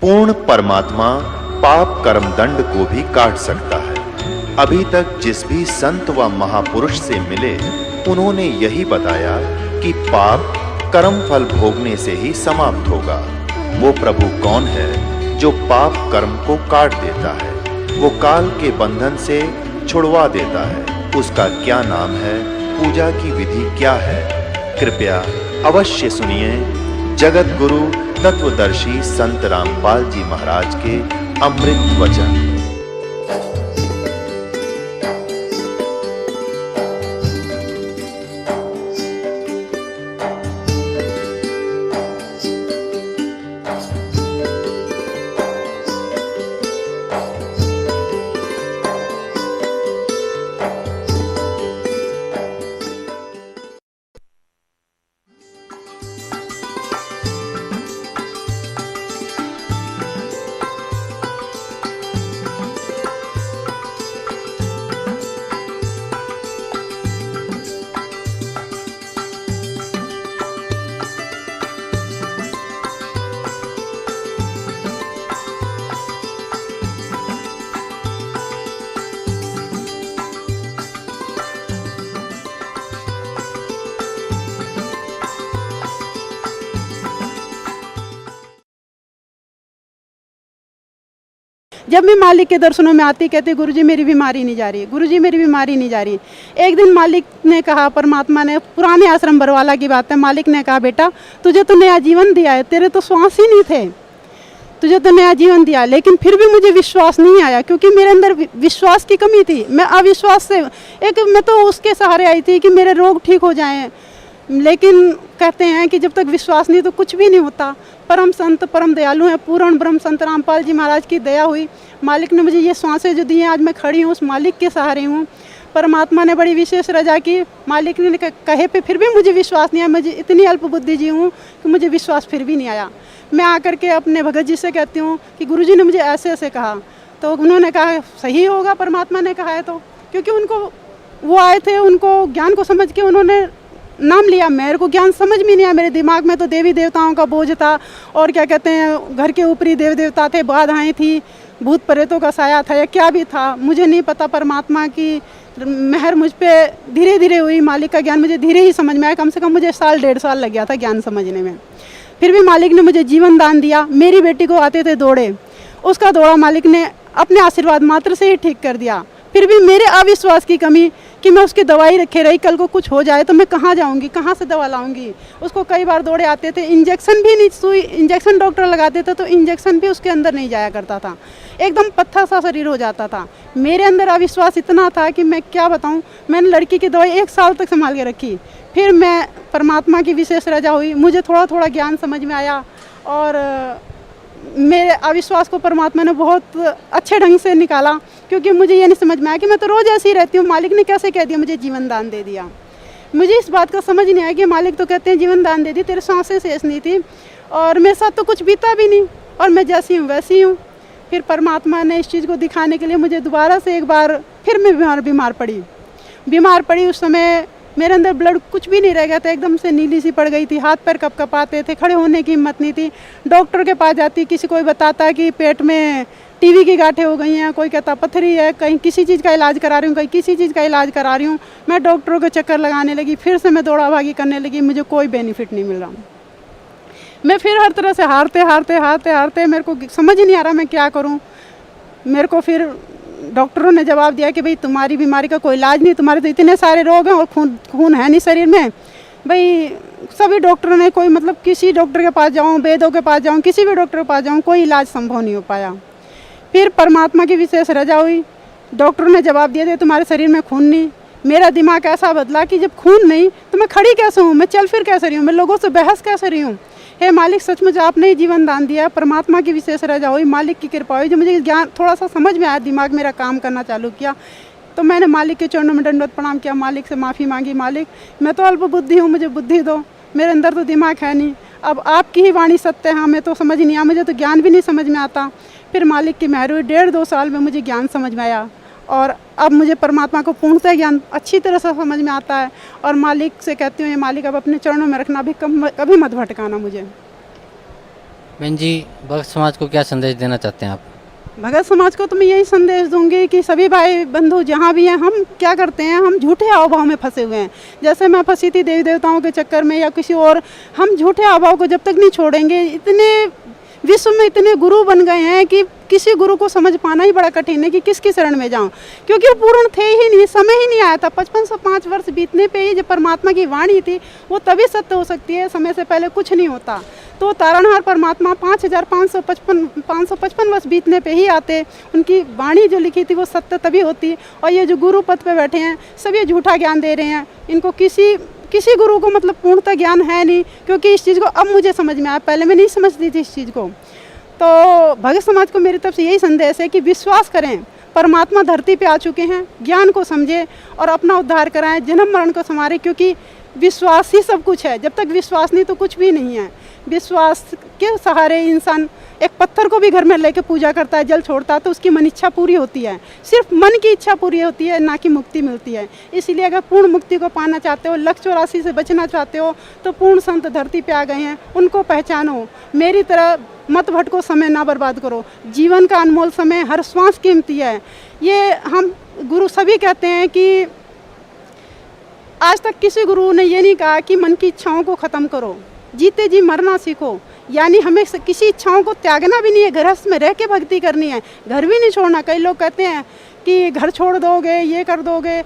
पूर्ण परमात्मा पाप कर्म दंड को भी काट सकता है। अभी तक जिस भी संत व महापुरुष से मिले, उन्होंने यही बताया कि पाप कर्म फल भोगने से ही समाप्त होगा। वो प्रभु कौन है जो पाप कर्म को काट देता है, वो काल के बंधन से छुड़वा देता है? उसका क्या नाम है? पूजा की विधि क्या है? कृपया अवश्य सुनिए जगत गुरु तत्वदर्शी संत रामपाल जी महाराज के अमृत वचन। जब मैं मालिक के दर्शनों में आती, कहती गुरुजी मेरी बीमारी नहीं जा रही, गुरुजी मेरी बीमारी नहीं जा रही। एक दिन मालिक ने कहा, परमात्मा ने, पुराने आश्रम बरवाला की बात है, मालिक ने कहा बेटा तुझे तो नया जीवन दिया है, तेरे तो श्वास ही नहीं थे, तुझे तो नया जीवन दिया। लेकिन फिर भी मुझे विश्वास नहीं आया, क्योंकि मेरे अंदर विश्वास की कमी थी। मैं अविश्वास से मैं तो उसके सहारे आई थी कि मेरे रोग ठीक हो जाएं। लेकिन कहते हैं कि जब तक विश्वास नहीं तो कुछ भी नहीं होता। परम संत परम दयालु हैं, पूर्ण ब्रह्म संत रामपाल जी महाराज की दया हुई, मालिक ने मुझे ये सांसें जो दी हैं, आज मैं खड़ी हूँ उस मालिक के सहारे हूँ। परमात्मा ने बड़ी विशेष रजा की, मालिक ने कहे पे फिर भी मुझे विश्वास नहीं आया। मुझे इतनी अल्प बुद्धि जी हूँ कि मुझे विश्वास फिर भी नहीं आया। मैं आकर के अपने भगत जी से कहती हूँ कि गुरुजी ने मुझे ऐसे ऐसे कहा, तो उन्होंने कहा सही होगा, परमात्मा ने कहा है तो, क्योंकि उनको वो आए थे, उनको ज्ञान को समझ के उन्होंने नाम लिया। मेरे को ज्ञान समझ में नहीं आया, मेरे दिमाग में तो देवी देवताओं का बोझ था, और क्या कहते हैं घर के ऊपरी देव देवता थे, बाधाएं थी, भूत प्रेतों का साया था या क्या भी था, मुझे नहीं पता। परमात्मा की मेहर मुझ पे धीरे धीरे हुई, मालिक का ज्ञान मुझे धीरे ही समझ में आया। कम से कम मुझे साल 1.5 साल लग गया था ज्ञान समझने में। फिर भी मालिक ने मुझे जीवन दान दिया। मेरी बेटी को आते थे दौड़े, उसका दौड़ा मालिक ने अपने आशीर्वाद मात्र से ही ठीक कर दिया। फिर भी मेरे अविश्वास की कमी कि मैं उसकी दवाई रखे रही, कल को कुछ हो जाए तो मैं कहाँ जाऊँगी, कहाँ से दवा लाऊंगी। उसको कई बार दौड़े आते थे, इंजेक्शन भी नहीं, सुई इंजेक्शन डॉक्टर लगाते थे तो इंजेक्शन भी उसके अंदर नहीं जाया करता था, एकदम पत्थर सा शरीर हो जाता था। मेरे अंदर अविश्वास इतना था कि मैं क्या बताऊँ। मैंने लड़की की दवाई 1 साल तक संभाल के रखी। फिर मैं परमात्मा की विशेष रजा हुई, मुझे थोड़ा थोड़ा ज्ञान समझ में आया, और मेरे अविश्वास को परमात्मा ने बहुत अच्छे ढंग से निकाला। क्योंकि मुझे ये नहीं समझ में आया कि मैं तो रोज़ ऐसी ही रहती हूँ, मालिक ने कैसे कह दिया मुझे जीवन दान दे दिया। मुझे इस बात का समझ नहीं आया कि मालिक तो कहते हैं जीवन दान दे दी, तेरे सांसें शेष नहीं थी, और मेरे साथ तो कुछ बीता भी नहीं, और मैं जैसी हूँ वैसी हूँ। फिर परमात्मा ने इस चीज़ को दिखाने के लिए मुझे दोबारा से एक बार फिर मैं बीमार पड़ी। उस समय मेरे अंदर ब्लड कुछ भी नहीं रह गया था, एकदम से नीली सी पड़ गई थी, हाथ पैर कपकपाते थे, खड़े होने की हिम्मत नहीं थी। डॉक्टर के पास जाती, किसी कोई बताता कि पेट में टीबी की गांठें हो गई हैं, कोई कहता पथरी है, कहीं किसी चीज़ का इलाज करा रही हूँ, कहीं किसी चीज़ का इलाज करा रही हूँ। मैं डॉक्टरों के चक्कर लगाने लगी, फिर से मैं दौड़ा भागी करने लगी, मुझे कोई बेनिफिट नहीं मिल रहा। मैं फिर हर तरह से हारते मेरे को समझ ही नहीं आ रहा मैं क्या करूँ। मेरे को फिर डॉक्टरों ने जवाब दिया कि भाई तुम्हारी बीमारी का कोई इलाज नहीं, तुम्हारे तो इतने सारे रोग हैं और खून है नहीं शरीर में। भाई सभी डॉक्टरों ने, कोई मतलब किसी डॉक्टर के पास जाऊँ, वेदों के पास जाऊँ, किसी भी डॉक्टर के पास जाऊँ, कोई इलाज संभव नहीं हो पाया। फिर परमात्मा की विशेष रजा हुई, डॉक्टरों ने जवाब दिया था तुम्हारे शरीर में खून नहीं। मेरा दिमाग ऐसा बदला कि जब खून नहीं तो मैं खड़ी कैसे हूँ, मैं चल फिर कैसे रही हूँ, मैं लोगों से बहस कैसे रही हूँ। हे मालिक सचमुच आपने ही जीवन दान दिया। परमात्मा की विशेष रजा हुई, मालिक की कृपा हुई, जो मुझे ज्ञान थोड़ा सा समझ में आया, दिमाग मेरा काम करना चालू किया, तो मैंने मालिक के चरणों में दंडवत प्रणाम किया, मालिक से माफ़ी मांगी, मालिक मैं तो अल्प बुद्धि हूँ, मुझे बुद्धि दो, मेरे अंदर तो दिमाग है नहीं, अब आपकी ही वाणी सत्य है, हमें तो समझ नहीं आया, मुझे तो ज्ञान भी नहीं समझ में आता। फिर मालिक की मेहर हुई, 1.5-2 साल में मुझे ज्ञान समझ में आया, और अब मुझे परमात्मा को पूर्णतः ज्ञान अच्छी तरह से समझ में आता है। और मालिक से कहती हूँ, ये मालिक अब अपने चरणों में रखना, भी कभी मत भटकाना मुझे। बहन जी, भक्त समाज को क्या संदेश देना चाहते हैं आप? भगत समाज को तो मैं यही संदेश दूंगी कि सभी भाई बंधु जहाँ भी हैं, हम क्या करते हैं, हम झूठे आवभाव में फंसे हुए हैं। जैसे मैं फंसी थी देवी देवताओं के चक्कर में या किसी और, हम झूठे आवभाव को जब तक नहीं छोड़ेंगे, इतने विश्व में इतने गुरु बन गए हैं कि किसी गुरु को समझ पाना ही बड़ा कठिन है कि किसकी शरण में जाऊं, क्योंकि वो पूर्ण थे ही नहीं, समय ही नहीं आया था। 5505 वर्ष बीतने पे ही जब परमात्मा की वाणी थी वो तभी सत्य हो सकती है, समय से पहले कुछ नहीं होता। तो तारणहार परमात्मा 5555 वर्ष बीतने पे ही आते, उनकी वाणी जो लिखी थी वो सत्य तभी होती। और ये जो गुरु पद पे बैठे हैं सब ये झूठा ज्ञान दे रहे हैं, इनको किसी गुरु को मतलब पूर्णतः ज्ञान है नहीं, क्योंकि इस चीज़ को अब मुझे समझ में आया, पहले मैं नहीं समझती थी इस चीज़ को। तो भगत समाज को मेरी तरफ से यही संदेश है कि विश्वास करें, परमात्मा धरती पे आ चुके हैं, ज्ञान को समझें और अपना उद्धार कराएं, जन्म मरण को संवारें, क्योंकि विश्वास ही सब कुछ है। जब तक विश्वास नहीं तो कुछ भी नहीं है। विश्वास के सहारे इंसान एक पत्थर को भी घर में लेके पूजा करता है, जल छोड़ता है तो उसकी मन इच्छा पूरी होती है। सिर्फ मन की इच्छा पूरी होती है, ना कि मुक्ति मिलती है। इसलिए अगर पूर्ण मुक्ति को पाना चाहते हो, लक्ष्य 84 से बचना चाहते हो, तो पूर्ण संत धरती पे आ गए हैं, उनको पहचानो। मेरी तरह मत भटको, समय ना बर्बाद करो। जीवन का अनमोल समय, हर श्वास कीमती है। ये हम गुरु सभी कहते हैं कि आज तक किसी गुरु ने ये नहीं कहा कि मन की इच्छाओं को ख़त्म करो, जीते जी मरना सीखो। यानी हमें किसी इच्छाओं को त्यागना भी नहीं है, गृहस्थ में रह के भक्ति करनी है, घर भी नहीं छोड़ना। कई लोग कहते हैं कि घर छोड़ दोगे, ये कर दोगे,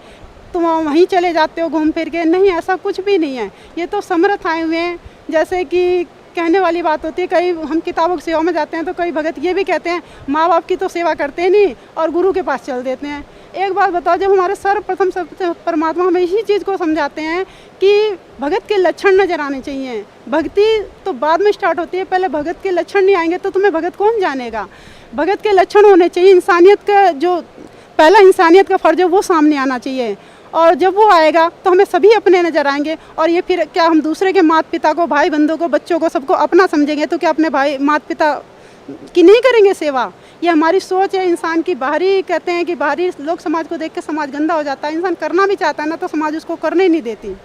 तुम वहीं चले जाते हो घूम फिर के। नहीं, ऐसा कुछ भी नहीं है। ये तो समर्थ आए हुए हैं। जैसे कि कहने वाली बात होती है, कई हम किताबों की सेवा में जाते हैं तो कई भगत ये भी कहते हैं माँ बाप की तो सेवा करते नहीं और गुरु के पास चल देते हैं। एक बात बताओ, जब हमारे सर्वप्रथम सबसे परमात्मा हमें इसी चीज़ को समझाते हैं कि भगत के लक्षण नजर आने चाहिए। भक्ति तो बाद में स्टार्ट होती है, पहले भगत के लक्षण नहीं आएंगे तो तुम्हें भगत कौन जानेगा। भगत के लक्षण होने चाहिए, इंसानियत का जो पहला इंसानियत का फर्ज है वो सामने आना चाहिए। और जब वो आएगा तो हमें सभी अपने नज़र आएंगे। और ये फिर क्या हम दूसरे के माता पिता को, भाई बंधुओं को, बच्चों को, सबको अपना समझेंगे तो क्या अपने भाई माता पिता की नहीं करेंगे सेवा? ये हमारी सोच है इंसान की। बाहरी कहते हैं कि बाहरी लोग समाज को देख के समाज गंदा हो जाता है। इंसान करना भी चाहता है ना तो समाज उसको करने ही नहीं देती।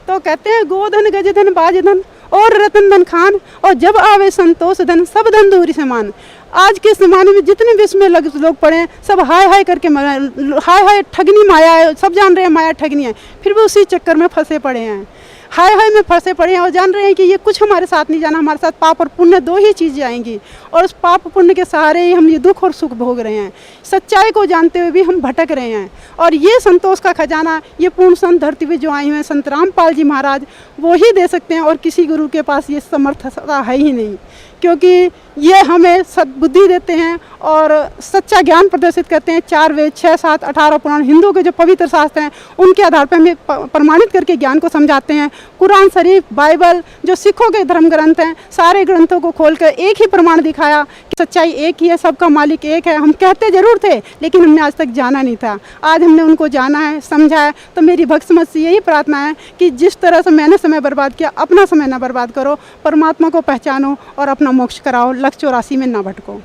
तो कहते हैं गोधन गजधन बाजधन और रतन धन खान, और जब आवे संतोष धन सब धन दूरी समान। आज के ज़माने में जितने भी इसमें लोग पड़े हैं सब हाय हाय करके हाय हाय ठगनी माया है, सब जान रहे हैं माया ठगनी है, फिर भी उसी चक्कर में फंसे पड़े हैं, हाय हाय में फंसे पड़े हैं और जान रहे हैं कि ये कुछ हमारे साथ नहीं जाना। हमारे साथ पाप और पुण्य दो ही चीज़ें आएंगी और उस पाप पुण्य के सहारे ही हम ये दुख और सुख भोग रहे हैं। सच्चाई को जानते हुए भी हम भटक रहे हैं। और ये संतोष का खजाना ये पूर्ण संत धरती पे जो आए हुए हैं संत रामपाल जी महाराज, वो ही दे सकते हैं। और किसी गुरु के पास ये समर्थता है ही नहीं, क्योंकि ये हमें सद्बुद्धि देते हैं और सच्चा ज्ञान प्रदर्शित करते हैं। 4 वेद, 6, 7, 18 पुराण, हिंदुओं के जो पवित्र शास्त्र हैं उनके आधार पर हमें प्रमाणित करके ज्ञान को समझाते हैं। कुरान शरीफ, बाइबल, जो सिखों के धर्म ग्रंथ हैं, सारे ग्रंथों को खोलकर एक ही प्रमाण दिखाया कि सच्चाई एक ही है, सबका मालिक एक है। हम कहते जरूर थे लेकिन हमने आज तक जाना नहीं था। आज हमने उनको जाना है, समझा है। तो मेरी भक्त समाज से यही प्रार्थना है कि जिस तरह से मैंने समय बर्बाद किया, अपना समय ना बर्बाद करो, परमात्मा को पहचानो और अपना मोक्ष कराओ, लक्ष्य 84 में ना भटको।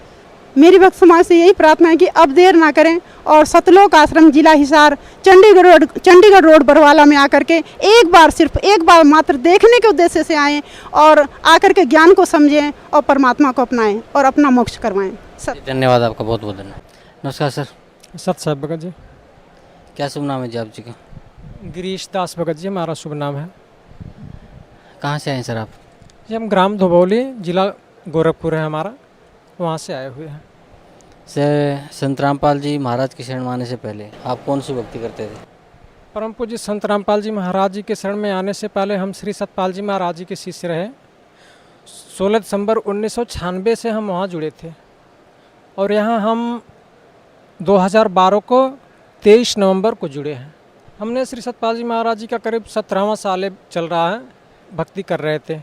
मेरी भक्त समाज से यही प्रार्थना है कि अब देर ना करें और सतलोक आश्रम, जिला हिसार, चंडीगढ़ रोड बरवाला में आकर के एक बार, सिर्फ एक बार मात्र देखने के उद्देश्य से आएँ और आकर के ज्ञान को समझें और परमात्मा को अपनाएं और अपना मोक्ष करवाएं। धन्यवाद आपका, बहुत बहुत धन्यवाद। नमस्कार सर। सत साहब भगत जी। क्या शुभ नाम है जी आप जी का? गिरीश दास भगत जी हमारा शुभ नाम है। कहाँ से आए सर आप? जी हम ग्राम धोबौली, जिला गोरखपुर है हमारा, वहाँ से आए हुए हैं। सर, संत रामपाल जी महाराज की शरण में आने से पहले आप कौन सी भक्ति करते थे? परम पूज्य संत रामपाल जी महाराज जी के शरण में आने से पहले हम श्री सतपाल जी महाराज जी के शिष्य रहे। 16 दिसंबर 1996 से हम वहाँ जुड़े थे और यहाँ हम 2012 को 23 नवंबर को जुड़े हैं। हमने श्री सतपाल जी महाराज जी का करीब 17वां साल चल रहा है, भक्ति कर रहे थे।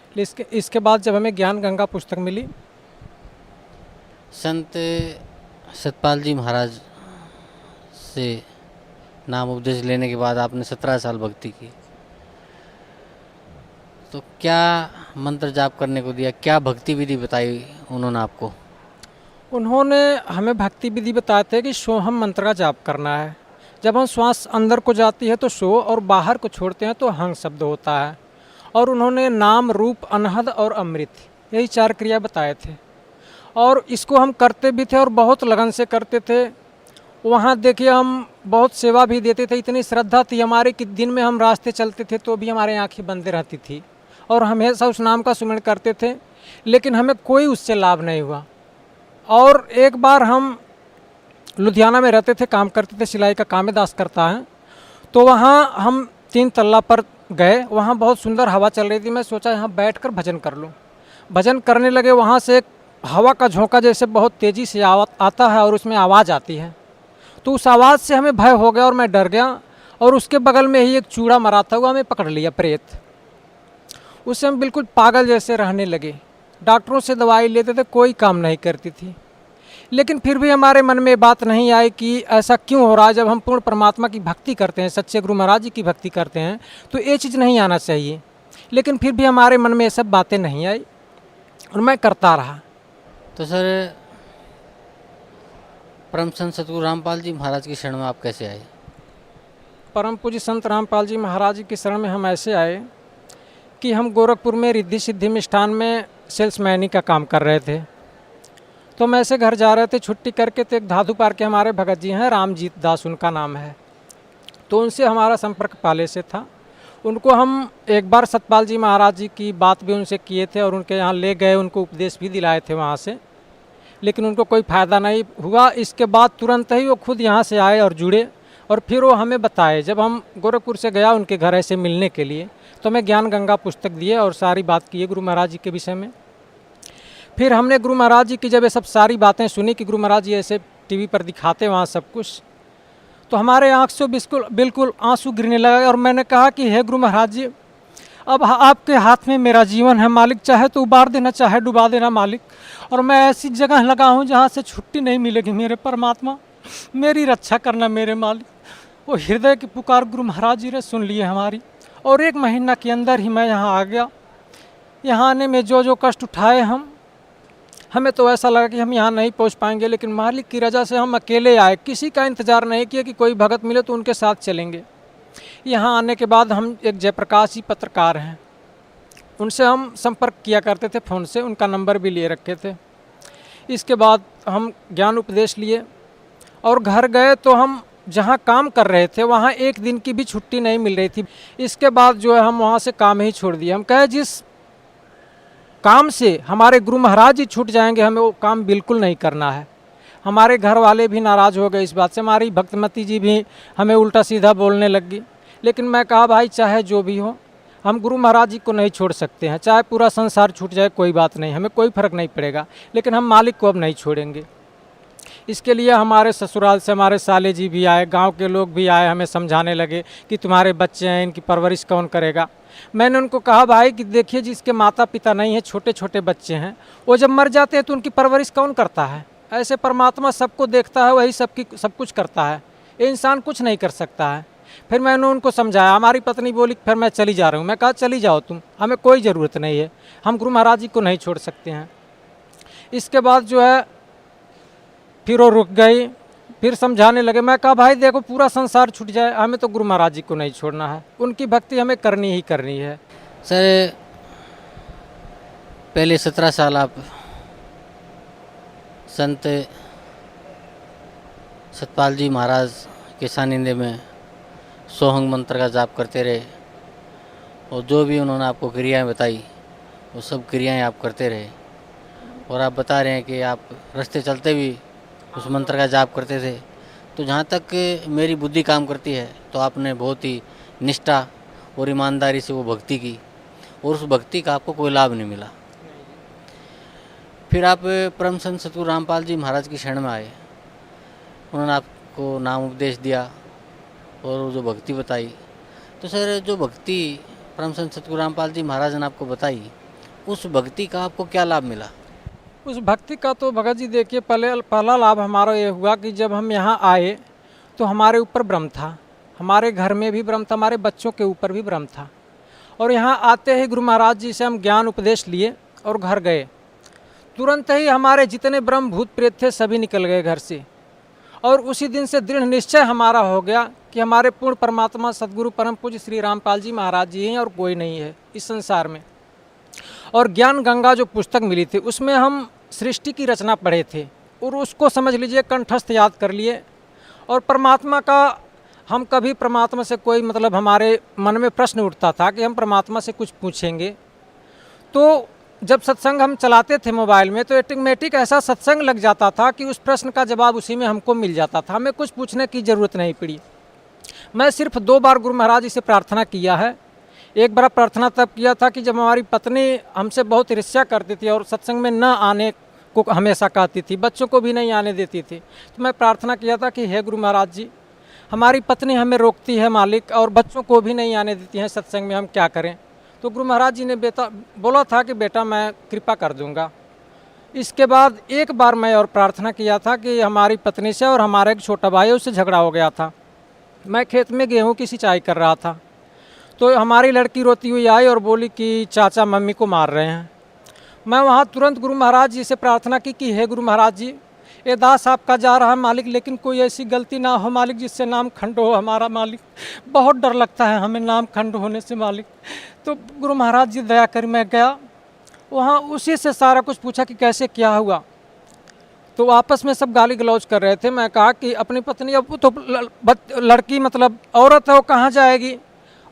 इसके बाद जब हमें ज्ञान गंगा पुस्तक मिली, संत सतपाल जी महाराज से नाम उपदेश लेने के बाद आपने 17 साल भक्ति की, तो क्या मंत्र जाप करने को दिया, क्या भक्ति विधि बताई उन्होंने आपको? उन्होंने हमें भक्ति विधि बताए थे कि सोहम मंत्र का जाप करना है। जब हम श्वास अंदर को जाती है तो सो और बाहर को छोड़ते हैं तो हंग शब्द होता है। और उन्होंने नाम, रूप, अनहद और अमृत यही 4 क्रिया बताए थे और इसको हम करते भी थे और बहुत लगन से करते थे। वहाँ देखिए हम बहुत सेवा भी देते थे, इतनी श्रद्धा थी हमारी कि दिन में हम रास्ते चलते थे तो भी हमारे आँखें बंद रहती थी और हमेशा उस नाम का सुमिरन करते थे, लेकिन हमें कोई उससे लाभ नहीं हुआ। और एक बार हम लुधियाना में रहते थे, काम करते थे, सिलाई का काम दास करता है, तो वहाँ हम 3 तल्ला पर गए। वहाँ बहुत सुंदर हवा चल रही थी, मैं सोचा यहाँ बैठकर भजन कर लूँ। भजन करने लगे, वहाँ से एक हवा का झोंका जैसे बहुत तेज़ी से आता है और उसमें आवाज़ आती है, तो उस आवाज़ से हमें भय हो गया और मैं डर गया। और उसके बगल में ही एक चूड़ा मरा था, वो हमें पकड़ लिया, प्रेत। उससे हम बिल्कुल पागल जैसे रहने लगे, डॉक्टरों से दवाई लेते थे, कोई काम नहीं करती थी। लेकिन फिर भी हमारे मन में बात नहीं आई कि ऐसा क्यों हो रहा है। जब हम पूर्ण परमात्मा की भक्ति करते हैं, सच्चे गुरु महाराज जी की भक्ति करते हैं, तो ये चीज़ नहीं आना चाहिए। लेकिन फिर भी हमारे मन में ये सब बातें नहीं आई और मैं करता रहा। तो सर, परम संत सतगुरु रामपाल जी महाराज की शरण में आप कैसे आए? परम पूज्य संत रामपाल जी महाराज जी की शरण में हम ऐसे आए कि हम गोरखपुर में रिद्धि सिद्धि मिष्ठान में सेल्समैनी का काम कर रहे थे। तो हम ऐसे घर जा रहे थे छुट्टी करके, तो एक धाधु पार के हमारे भगत जी हैं, रामजीत दास उनका नाम है। तो उनसे हमारा संपर्क पहले से था। उनको हम एक बार सतपाल जी महाराज जी की बात भी उनसे किए थे और उनके यहाँ ले गए, उनको उपदेश भी दिलाए थे वहाँ से, लेकिन उनको कोई फ़ायदा नहीं हुआ। इसके बाद तुरंत ही वो खुद यहाँ से आए और जुड़े और फिर वो हमें बताए। जब हम गोरखपुर से गया उनके घर ऐसे मिलने के लिए, तो हमें ज्ञान गंगा पुस्तक दिए और सारी बात की है गुरु महाराज जी के विषय में। फिर हमने गुरु महाराज जी की जब ये सब सारी बातें सुनी कि गुरु महाराज जी ऐसे टीवी पर दिखाते वहाँ सब कुछ, तो हमारे आँख से बिल्कुल आंसू गिरने लगा। और मैंने कहा कि हे गुरु महाराज जी, अब आपके हाथ में मेरा जीवन है मालिक, चाहे तो उबार देना, चाहे डुबा देना मालिक। और मैं ऐसी जगह लगा हूँ जहाँ से छुट्टी नहीं मिलेगी मेरे परमात्मा, मेरी रक्षा करना मेरे मालिक। वो हृदय की पुकार गुरु महाराज जी ने सुन लिए हमारी, और 1 महीना के अंदर ही मैं यहाँ आ गया। यहाँ आने में जो जो कष्ट उठाए हमें तो ऐसा लगा कि हम यहाँ नहीं पहुँच पाएंगे, लेकिन मालिक की रजा से हम अकेले आए, किसी का इंतज़ार नहीं किया कि कोई भगत मिले तो उनके साथ चलेंगे। यहाँ आने के बाद हम एक जयप्रकाश जी पत्रकार हैं, उनसे हम संपर्क किया करते थे फ़ोन से, उनका नंबर भी लिए रखे थे। इसके बाद हम ज्ञान उपदेश लिए और घर गए तो हम जहाँ काम कर रहे थे वहाँ 1 दिन की भी छुट्टी नहीं मिल रही थी। इसके बाद जो है हम वहाँ से काम ही छोड़ दिए। हम कहे जिस काम से हमारे गुरु महाराज जी छूट जाएंगे, हमें वो काम बिल्कुल नहीं करना है। हमारे घर वाले भी नाराज़ हो गए इस बात से, हमारी भक्तमती जी भी हमें उल्टा सीधा बोलने लगी। लेकिन मैं कहा भाई चाहे जो भी हो, हम गुरु महाराज जी को नहीं छोड़ सकते हैं, चाहे पूरा संसार छूट जाए कोई बात नहीं, हमें कोई फ़र्क नहीं पड़ेगा, लेकिन हम मालिक को अब नहीं छोड़ेंगे। इसके लिए हमारे ससुराल से हमारे साले जी भी आए, गांव के लोग भी आए, हमें समझाने लगे कि तुम्हारे बच्चे हैं, इनकी परवरिश कौन करेगा। मैंने उनको कहा भाई कि देखिए जिसके माता पिता नहीं है, छोटे छोटे बच्चे हैं, वो जब मर जाते हैं तो उनकी परवरिश कौन करता है? ऐसे परमात्मा सबको देखता है, वही सब कुछ करता है, ये इंसान कुछ नहीं कर सकता है। फिर मैंने उनको समझाया। हमारी पत्नी बोली फिर मैं चली जा रहा हूँ। मैं कहा चली जाओ तुम, हमें कोई ज़रूरत नहीं है, हम गुरु महाराज जी को नहीं छोड़ सकते हैं। इसके बाद जो है फिर वो रुक गई, फिर समझाने लगे। मैं कहा भाई देखो पूरा संसार छूट जाए, हमें तो गुरु महाराज जी को नहीं छोड़ना है, उनकी भक्ति हमें करनी ही करनी है। सर, पहले 17 साल आप संत सतपाल जी महाराज के सानिध्य में सोहंग मंत्र का जाप करते रहे, और जो भी उन्होंने आपको क्रियाएं बताई वो सब क्रियाएं आप करते रहे। और आप बता रहे हैं कि आप रास्ते चलते भी उस मंत्र का जाप करते थे। तो जहाँ तक मेरी बुद्धि काम करती है, तो आपने बहुत ही निष्ठा और ईमानदारी से वो भक्ति की, और उस भक्ति का आपको कोई लाभ नहीं मिला। फिर आप परम संत सतगुरु रामपाल जी महाराज की शरण में आए, उन्होंने आपको नाम उपदेश दिया और जो भक्ति बताई। तो सर, जो भक्ति परम संत सतगुरु रामपाल जी महाराज ने आपको बताई, उस भक्ति का आपको क्या लाभ मिला? उस भक्ति का तो भगत जी देखिए पहला लाभ हमारा ये हुआ कि जब हम यहाँ आए तो हमारे ऊपर भ्रम था, हमारे घर में भी भ्रम था, हमारे बच्चों के ऊपर भी भ्रम था। और यहाँ आते ही गुरु महाराज जी से हम ज्ञान उपदेश लिए और घर गए, तुरंत ही हमारे जितने ब्रह्म भूत प्रेत थे सभी निकल गए घर से। और उसी दिन से दृढ़ निश्चय हमारा हो गया कि हमारे पूर्ण परमात्मा सदगुरु परम पूज्य श्री रामपाल जी महाराज जी हैं और कोई नहीं है इस संसार में। और ज्ञान गंगा जो पुस्तक मिली थी उसमें हम सृष्टि की रचना पढ़े थे और उसको समझ लीजिए कंठस्थ याद कर लिए। और परमात्मा का हम कभी परमात्मा से कोई मतलब हमारे मन में प्रश्न उठता था कि हम परमात्मा से कुछ पूछेंगे, तो जब सत्संग हम चलाते थे मोबाइल में तो ऑटोमेटिक ऐसा सत्संग लग जाता था कि उस प्रश्न का जवाब उसी में हमको मिल जाता था, हमें कुछ पूछने की ज़रूरत नहीं पड़ी। मैं सिर्फ 2 बार गुरु महाराज जी से प्रार्थना किया है। एक बार प्रार्थना तब किया था कि जब हमारी पत्नी हमसे बहुत ईर्ष्या करती थी और सत्संग में न आने को हमेशा कहती थी, बच्चों को भी नहीं आने देती थी, तो मैं प्रार्थना किया था कि हे गुरु महाराज जी, हमारी पत्नी हमें रोकती है मालिक और बच्चों को भी नहीं आने देती हैं सत्संग में, हम क्या करें। तो गुरु महाराज जी ने बोला था कि बेटा मैं कृपा कर दूंगा। इसके बाद एक बार मैं और प्रार्थना किया था कि हमारी पत्नी से और हमारा एक छोटा भाई है उससे झगड़ा हो गया था। मैं खेत में गेहूं की सिंचाई कर रहा था, तो हमारी लड़की रोती हुई आई और बोली कि चाचा मम्मी को मार रहे हैं। मैं वहाँ तुरंत गुरु महाराज जी से प्रार्थना की कि हे गुरु महाराज जी, ये दास आपका जा रहा है मालिक, लेकिन कोई ऐसी गलती ना हो मालिक जिससे नाम खंड हो हमारा मालिक, बहुत डर लगता है हमें नाम खंड होने से मालिक। तो गुरु महाराज जी दया कर मैं गया वहाँ, उसी से सारा कुछ पूछा कि कैसे क्या हुआ। तो आपस में सब गाली गलौज कर रहे थे। मैं कहा कि अपनी पत्नी, अब तो लड़की मतलब औरत है वो कहाँ जाएगी,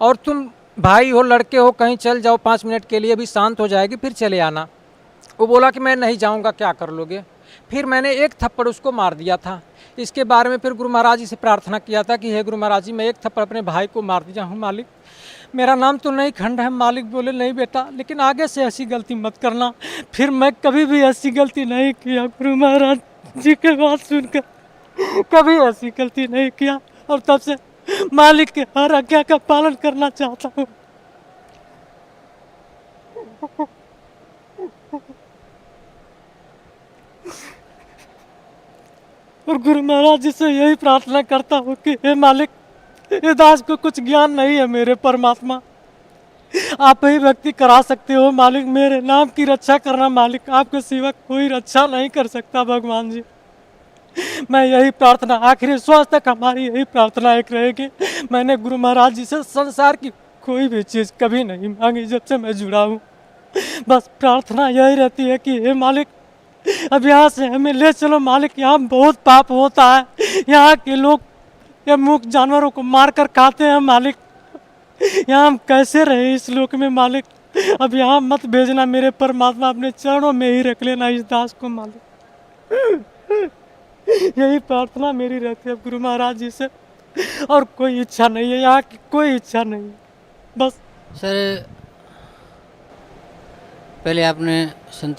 और तुम भाई हो लड़के हो कहीं चल जाओ 5 मिनट के लिए, भी शांत हो जाएगी फिर चले आना। वो बोला कि मैं नहीं जाऊँगा, क्या कर लोगे। फिर मैंने एक थप्पड़ उसको मार दिया था। इसके बारे में फिर गुरु महाराज जी से प्रार्थना किया था कि हे गुरु महाराज जी, मैं एक थप्पड़ अपने भाई को मार दिया हूँ मालिक, मेरा नाम तो नहीं खंड है मालिक। बोले नहीं बेटा, लेकिन आगे से ऐसी गलती मत करना। फिर मैं कभी भी ऐसी गलती नहीं किया, गुरु महाराज जी के बात सुनकर कभी ऐसी गलती नहीं किया, और तब से मालिक के हर आज्ञा का पालन करना चाहता हूँ। और गुरु महाराज जी से यही प्रार्थना करता हूँ कि हे मालिक, ये दास को कुछ ज्ञान नहीं है मेरे परमात्मा, आप ही व्यक्ति करा सकते हो मालिक, मेरे नाम की रक्षा करना मालिक, आपके सिवा कोई रक्षा नहीं कर सकता भगवान जी। मैं यही प्रार्थना, आखिरी श्वास तक हमारी यही प्रार्थना एक रहेगी। मैंने गुरु महाराज जी से संसार की कोई भी चीज़ कभी नहीं मांगी जब से मैं जुड़ा हूँ। बस प्रार्थना यही रहती है कि हे मालिक, अब यहाँ से हमें ले चलो मालिक, यहाँ बहुत पाप होता है, यहाँ के लोग ये मूक जानवरों को मार कर खाते हैं मालिक, यहाँ हम कैसे रहे इस लोक में मालिक। अब यहाँ मत भेजना मेरे परमात्मा, अपने चरणों में ही रख लेना इस दास को मालिक। यही प्रार्थना मेरी रहती है गुरु महाराज जी से, और कोई इच्छा नहीं है, यहाँ की कोई इच्छा नहीं है बस। सर, पहले आपने संत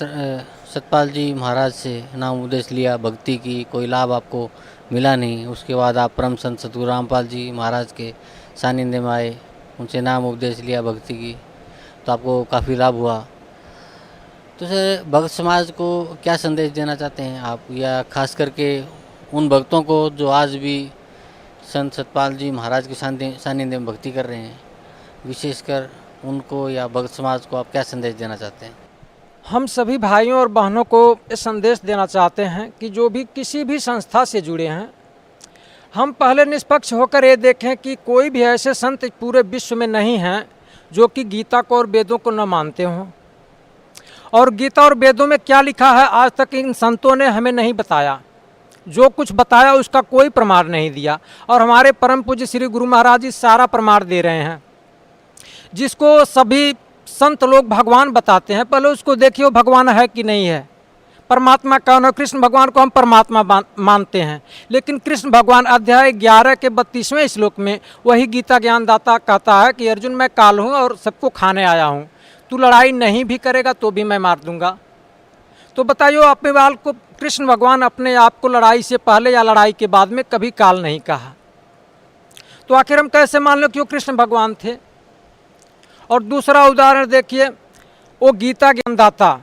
सतपाल जी महाराज से नाम उपदेश लिया, भक्ति की, कोई लाभ आपको मिला नहीं। उसके बाद आप परम संत सतगुरु रामपाल जी महाराज के सानिध्य में आए, उनसे नाम उपदेश लिया भक्ति की, तो आपको काफ़ी लाभ हुआ। तो सर, भक्त समाज को क्या संदेश देना चाहते हैं आप, या खास करके उन भक्तों को जो आज भी संत सतपाल जी महाराज के सानिध्य में भक्ति कर रहे हैं, विशेषकर उनको या भक्त समाज को आप क्या संदेश देना चाहते हैं? हम सभी भाइयों और बहनों को ये संदेश देना चाहते हैं कि जो भी किसी भी संस्था से जुड़े हैं, हम पहले निष्पक्ष होकर ये देखें कि कोई भी ऐसे संत पूरे विश्व में नहीं हैं जो कि गीता को और वेदों को न मानते हों। और गीता और वेदों में क्या लिखा है आज तक इन संतों ने हमें नहीं बताया। जो कुछ बताया उसका कोई प्रमाण नहीं दिया, और हमारे परम पूज्य श्री गुरु महाराज जी सारा प्रमाण दे रहे हैं। जिसको सभी संत लोग भगवान बताते हैं, पहले उसको देखिए वो भगवान है कि नहीं है। परमात्मा कौन है? कृष्ण भगवान को हम परमात्मा मानते हैं, लेकिन कृष्ण भगवान अध्याय 11 के 32वें श्लोक में वही गीता ज्ञानदाता कहता है कि अर्जुन, मैं काल हूँ और सबको खाने आया हूँ, तू लड़ाई नहीं भी करेगा तो भी मैं मार दूंगा। तो बताइए, अपने बाल को कृष्ण भगवान अपने आप को लड़ाई से पहले या लड़ाई के बाद में कभी काल नहीं कहा, तो आखिर हम कैसे मान लो कि वो कृष्ण भगवान थे? और दूसरा उदाहरण देखिए, वो गीता ज्ञानदाता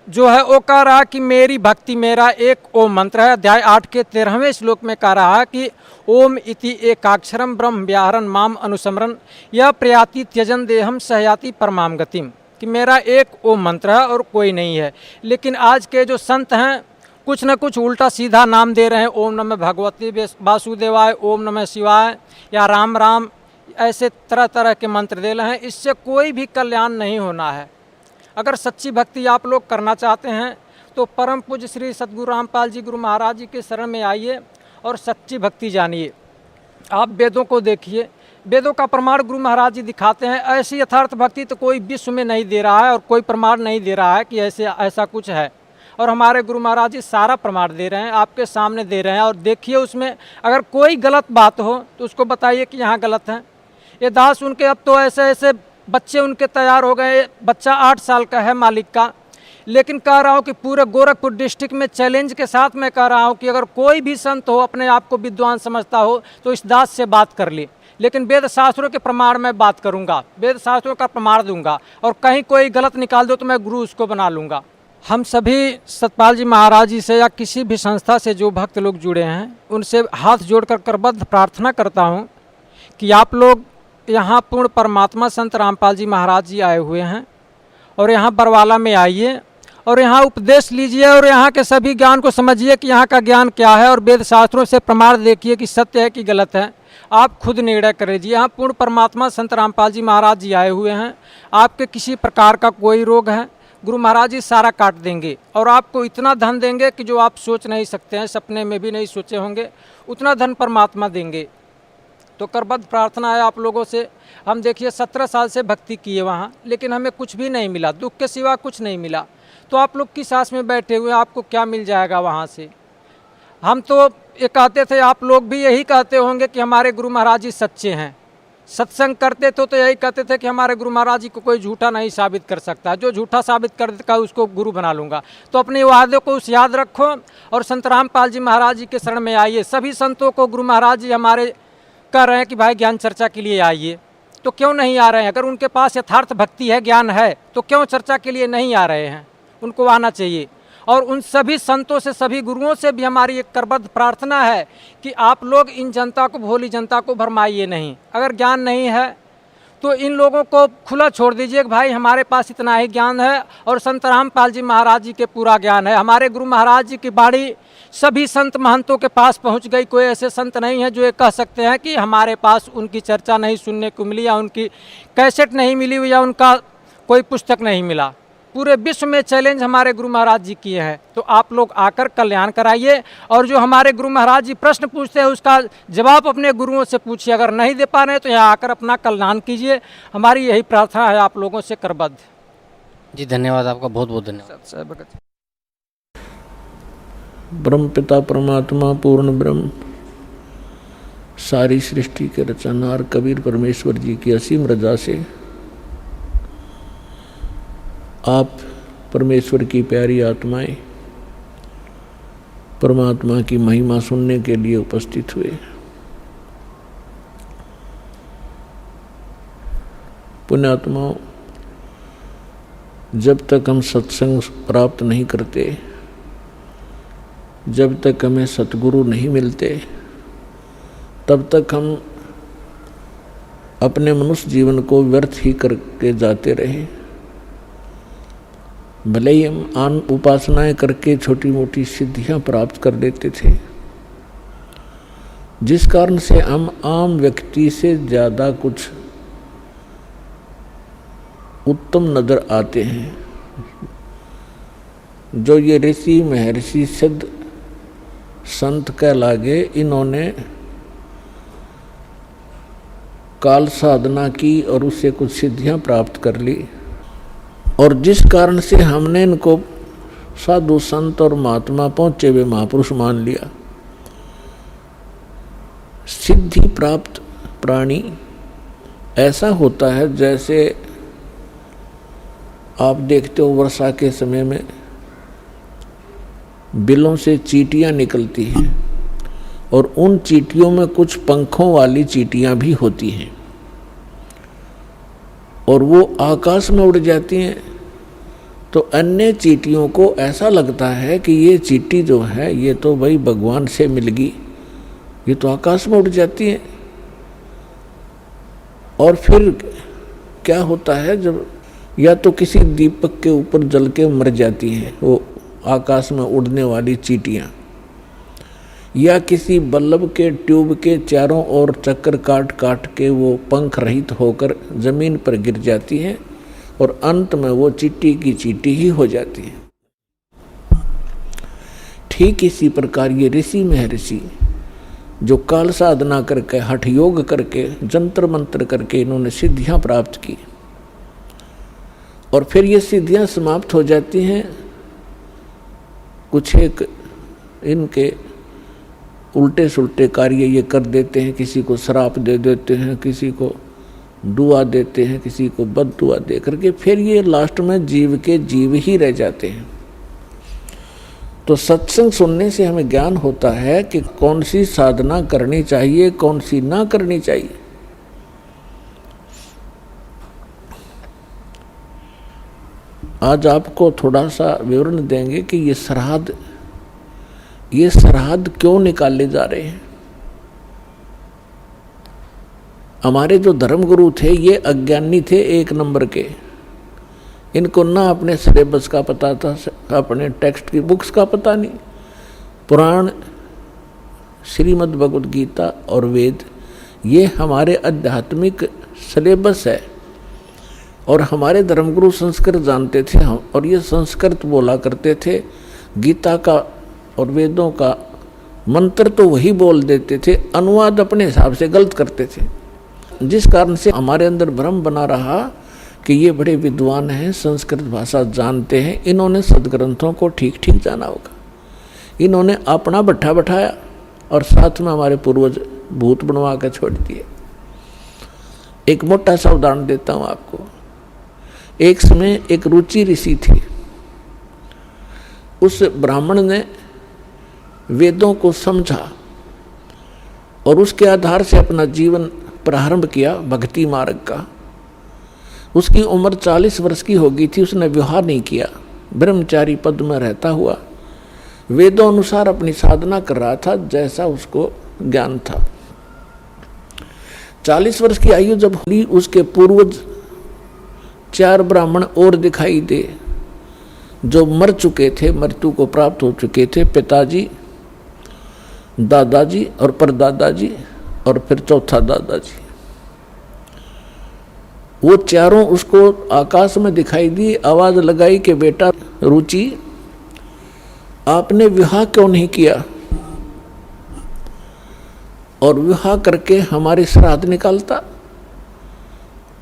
जो है वो कह रहा है कि मेरी भक्ति मेरा एक ओम मंत्र है। अध्याय 8 के 13वें श्लोक में कह रहा है कि ओम इति एकाक्षरम ब्रह्म व्याहरण माम अनुसमरन यह प्रयाति त्यजन देहम सहयाति परमाम गतिम, कि मेरा एक ओम मंत्र है और कोई नहीं है। लेकिन आज के जो संत हैं कुछ न कुछ उल्टा सीधा नाम दे रहे हैं, ओम नमः भगवती वासुदेवाय, ओम नमः शिवाय या राम राम, ऐसे तरह तरह के मंत्र दे रहे हैं। इससे कोई भी कल्याण नहीं होना है। अगर सच्ची भक्ति आप लोग करना चाहते हैं तो परम पूज्य श्री सद्गुरु रामपाल जी गुरु महाराज जी के शरण में आइए और सच्ची भक्ति जानिए। आप वेदों को देखिए, वेदों का प्रमाण गुरु महाराज जी दिखाते हैं। ऐसी यथार्थ भक्ति तो कोई विश्व में नहीं दे रहा है और कोई प्रमाण नहीं दे रहा है कि ऐसा कुछ है। और हमारे गुरु महाराज जी सारा प्रमाण दे रहे हैं, आपके सामने दे रहे हैं। और देखिए उसमें अगर कोई गलत बात हो तो उसको बताइए कि यहाँ गलत है। ये दास उनके अब तो ऐसे ऐसे बच्चे उनके तैयार हो गए। बच्चा 8 साल का है मालिक का, लेकिन कह रहा हूँ कि पूरे गोरखपुर डिस्ट्रिक्ट में चैलेंज के साथ मैं कह रहा हूँ कि अगर कोई भी संत हो अपने आप को विद्वान समझता हो तो इस दास से बात कर ले। लेकिन वेद शास्त्रों के प्रमाण में बात करूँगा, वेद शास्त्रों का प्रमाण दूंगा, और कहीं कोई गलत निकाल दो तो मैं गुरु उसको बना लूँगा। हम सभी सतपाल जी महाराज जी से या किसी भी संस्था से जो भक्त लोग जुड़े हैं उनसे हाथ जोड़कर करबद्ध प्रार्थना करता हूँ कि आप लोग यहाँ पूर्ण परमात्मा संत रामपाल जी महाराज जी आए हुए हैं और यहाँ बरवाला में आइए और यहाँ उपदेश लीजिए और यहाँ के सभी ज्ञान को समझिए कि यहाँ का ज्ञान क्या है और वेद शास्त्रों से प्रमाण देखिए कि सत्य है कि गलत है। आप खुद निर्णय कर लीजिए। यहाँ पूर्ण परमात्मा संत रामपाल जी महाराज जी आए हुए हैं। आपके किसी प्रकार का कोई रोग है, गुरु महाराज जी सारा काट देंगे और आपको इतना धन देंगे कि जो आप सोच नहीं सकते हैं, सपने में भी नहीं सोचे होंगे, उतना धन परमात्मा देंगे। तो करबद्ध प्रार्थना है आप लोगों से। हम देखिए 17 साल से भक्ति किए वहाँ, लेकिन हमें कुछ भी नहीं मिला, दुख के सिवा कुछ नहीं मिला। तो आप लोग किस आस में बैठे हुए, आपको क्या मिल जाएगा वहाँ से? हम तो ये कहते थे, आप लोग भी यही कहते होंगे कि हमारे गुरु महाराज जी सच्चे हैं। सत्संग करते तो यही कहते थे कि हमारे गुरु महाराज जी को कोई झूठा नहीं साबित कर सकता, जो झूठा साबित कर देगा उसको गुरु बना लूँगा। तो अपने वादे को उस याद रखो और संत रामपाल जी महाराज जी के शरण में आइए। सभी संतों को गुरु महाराज जी हमारे कह रहे हैं कि भाई ज्ञान चर्चा के लिए आइए, तो क्यों नहीं आ रहे हैं? अगर उनके पास यथार्थ भक्ति है, ज्ञान है, तो क्यों चर्चा के लिए नहीं आ रहे हैं? उनको आना चाहिए। और उन सभी संतों से, सभी गुरुओं से भी हमारी एक करबद्ध प्रार्थना है कि आप लोग इन जनता को, भोली जनता को भरमाइए नहीं। अगर ज्ञान नहीं है तो इन लोगों को खुला छोड़ दीजिए कि भाई हमारे पास इतना ही ज्ञान है और संत रामपाल जी महाराज जी के पूरा ज्ञान है। हमारे गुरु महाराज जी की बाणी सभी संत महंतों के पास पहुंच गई। कोई ऐसे संत नहीं है जो ये कह सकते हैं कि हमारे पास उनकी चर्चा नहीं सुनने को मिली या उनकी कैसेट नहीं मिली या उनका कोई पुस्तक नहीं मिला। पूरे विश्व में चैलेंज हमारे गुरु महाराज जी किए हैं। तो आप लोग आकर कल्याण कराइए और जो हमारे गुरु महाराज जी प्रश्न पूछते हैं उसका जवाब अपने गुरुओं से पूछिए। अगर नहीं दे पा रहे हैं तो यहाँ आकर अपना कल्याण कीजिए। हमारी यही प्रार्थना है आप लोगों से करबद्ध। जी धन्यवाद, आपका बहुत बहुत धन्यवाद। ब्रह्म पिता परमात्मा पूर्ण ब्रह्म, सारी सृष्टि के रचनहार कबीर परमेश्वर जी की असीम रजा से आप परमेश्वर की प्यारी आत्माएं परमात्मा की महिमा सुनने के लिए उपस्थित हुए। पुण्यात्माओं, जब तक हम सत्संग प्राप्त नहीं करते, जब तक हमें सतगुरु नहीं मिलते, तब तक हम अपने मनुष्य जीवन को व्यर्थ ही करके जाते रहे। भले ही हम उपासनाएं करके छोटी मोटी सिद्धियां प्राप्त कर लेते थे, जिस कारण से हम आम व्यक्ति से ज़्यादा कुछ उत्तम नजर आते हैं। जो ये ऋषि महर्षि सिद्ध संत कहलागे, इन्होंने काल साधना की और उससे कुछ सिद्धियां प्राप्त कर ली, और जिस कारण से हमने इनको साधु संत और महात्मा पहुंचे हुए महापुरुष मान लिया। सिद्धि प्राप्त प्राणी ऐसा होता है जैसे आप देखते हो वर्षा के समय में बिलों से चींटियां निकलती हैं और उन चींटियों में कुछ पंखों वाली चींटियां भी होती हैं और वो आकाश में उड़ जाती हैं। तो अन्य चींटियों को ऐसा लगता है कि ये चींटी जो है ये तो भाई भगवान से मिल गई, ये तो आकाश में उड़ जाती है। और फिर क्या होता है, जब या तो किसी दीपक के ऊपर जल के मर जाती हैं वो आकाश में उड़ने वाली चींटियाँ, या किसी बल्ब के ट्यूब के चारों ओर चक्कर काट काट के वो पंख रहित होकर जमीन पर गिर जाती हैं और अंत में वो चींटी की चींटी ही हो जाती है। ठीक इसी प्रकार ये ऋषि महर्षि जो काल साधना करके, हठ योग करके, जंतर मंत्र करके इन्होंने सिद्धियां प्राप्त की और फिर ये सिद्धियां समाप्त हो जाती हैं। कुछ एक इनके उल्टे सुल्टे कार्य ये कर देते हैं, किसी को श्राप दे देते हैं, किसी को दुआ देते हैं, किसी को बद दुआ दे करके फिर ये लास्ट में जीव के जीव ही रह जाते हैं। तो सत्संग सुनने से हमें ज्ञान होता है कि कौन सी साधना करनी चाहिए, कौन सी ना करनी चाहिए। आज आपको थोड़ा सा विवरण देंगे कि ये श्राद्ध क्यों निकाले जा रहे हैं। हमारे जो धर्मगुरु थे ये अज्ञानी थे, एक नंबर के। इनको ना अपने सिलेबस का पता था, अपने टेक्स्ट की बुक्स का पता नहीं। पुराण, श्रीमद् भगवद गीता और वेद ये हमारे आध्यात्मिक सिलेबस है और हमारे धर्मगुरु संस्कृत जानते थे हम, और ये संस्कृत बोला करते थे। गीता का और वेदों का मंत्र तो वही बोल देते थे, अनुवाद अपने हिसाब से गलत करते थे, जिस कारण से हमारे अंदर भ्रम बना रहा कि ये बड़े विद्वान हैं, संस्कृत भाषा जानते हैं, इन्होंने सदग्रंथों को ठीक ठीक जाना होगा। इन्होंने अपना भट्ठा बैठाया और साथ में हमारे पूर्वज भूत बनवा कर छोड़ दिए। एक मोटा सा उदाहरण देता हूँ आपको। एक समय एक रुचि ऋषि थी। उस ब्राह्मण ने वेदों को समझा और उसके आधार से अपना जीवन प्रारंभ किया भक्ति मार्ग का। उसकी उम्र 40 वर्ष की हो गई थी, उसने विवाह नहीं किया, ब्रह्मचारी पद में रहता हुआ वेदों अनुसार अपनी साधना कर रहा था जैसा उसको ज्ञान था। 40 वर्ष की आयु जब हुई, उसके पूर्वज 4 ब्राह्मण और दिखाई दे जो मर चुके थे, मृत्यु को प्राप्त हो चुके थे। पिताजी, दादाजी और परदादाजी और फिर चौथा दादाजी। वो चारों उसको आकाश में दिखाई दी। आवाज लगाई कि बेटा रुचि, आपने विवाह क्यों नहीं किया और विवाह करके हमारे श्राद्ध निकालता?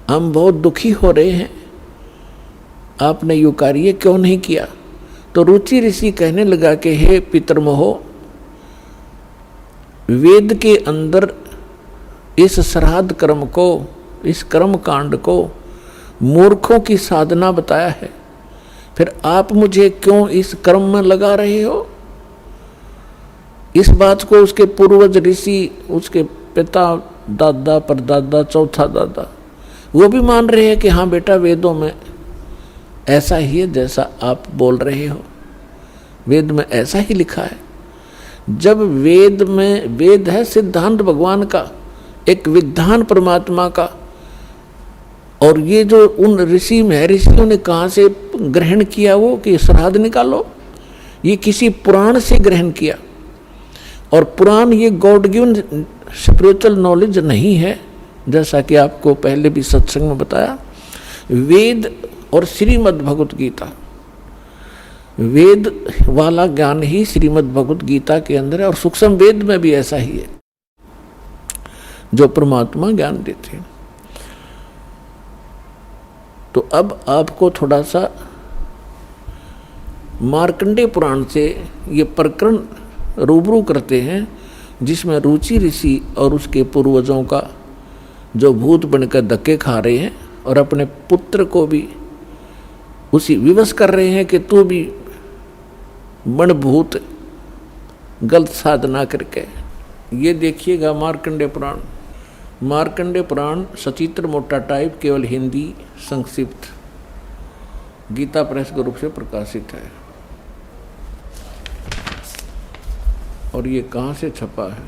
हम बहुत दुखी हो रहे हैं, आपने यो कार्य क्यों नहीं किया? तो रुचि ऋषि कहने लगा कि हे पितरमोहो, वेद के अंदर इस श्राद्ध कर्म को, इस कर्म कांड को मूर्खों की साधना बताया है, फिर आप मुझे क्यों इस कर्म में लगा रहे हो? इस बात को उसके पूर्वज ऋषि, उसके पिता, दादा, परदादा, चौथा दादा, वो भी मान रहे हैं कि हाँ बेटा वेदों में ऐसा ही है जैसा आप बोल रहे हो, वेद में ऐसा ही लिखा है। जब वेद में, वेद है सिद्धांत भगवान का, एक विधान परमात्मा का, और ये जो उन ऋषि महर्षियों ने कहाँ से ग्रहण किया वो कि श्राद्ध निकालो, ये किसी पुराण से ग्रहण किया। और पुराण ये गॉड गिवन स्पिरिचुअल नॉलेज नहीं है, जैसा कि आपको पहले भी सत्संग में बताया। वेद और श्रीमद् भगवद गीता, वेद वाला ज्ञान ही श्रीमद् भगवद गीता के अंदर है, और सूक्ष्म वेद में भी ऐसा ही है जो परमात्मा ज्ञान देते हैं। तो अब आपको थोड़ा सा मार्कंडेय पुराण से ये प्रकरण रूबरू करते हैं, जिसमें रुचि ऋषि और उसके पूर्वजों का जो भूत बनकर धक्के खा रहे हैं और अपने पुत्र को भी उसी विवश कर रहे हैं कि तू भी बन भूत गलत साधना करके। ये देखिएगा मार्कंडेय पुराण। मार्कंडेय पुराण सचित्र मोटा टाइप, केवल हिंदी संक्षिप्त, गीता प्रेस के रूप से प्रकाशित है। और ये कहाँ से छपा है?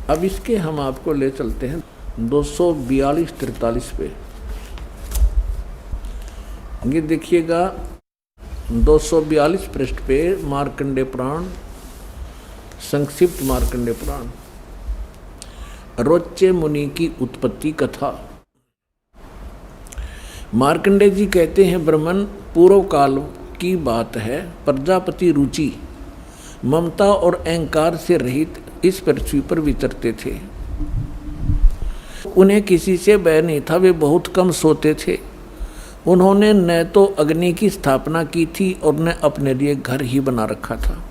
अब इसके हम आपको ले चलते हैं 242-43 पे। ये देखिएगा 242 पृष्ठ पे मार्कंडेय पुराण, संक्षिप्त मार्कंडेय पुराण, रोच्चे मुनि की उत्पत्ति कथा। मार्कंडेय जी कहते हैं, ब्रह्मन पूर्व काल की बात है, प्रजापति रुचि ममता और अहंकार से रहित इस पृथ्वी पर विचरते थे। उन्हें किसी से भय नहीं था, वे बहुत कम सोते थे। उन्होंने न तो अग्नि की स्थापना की थी और न अपने लिए घर ही बना रखा था।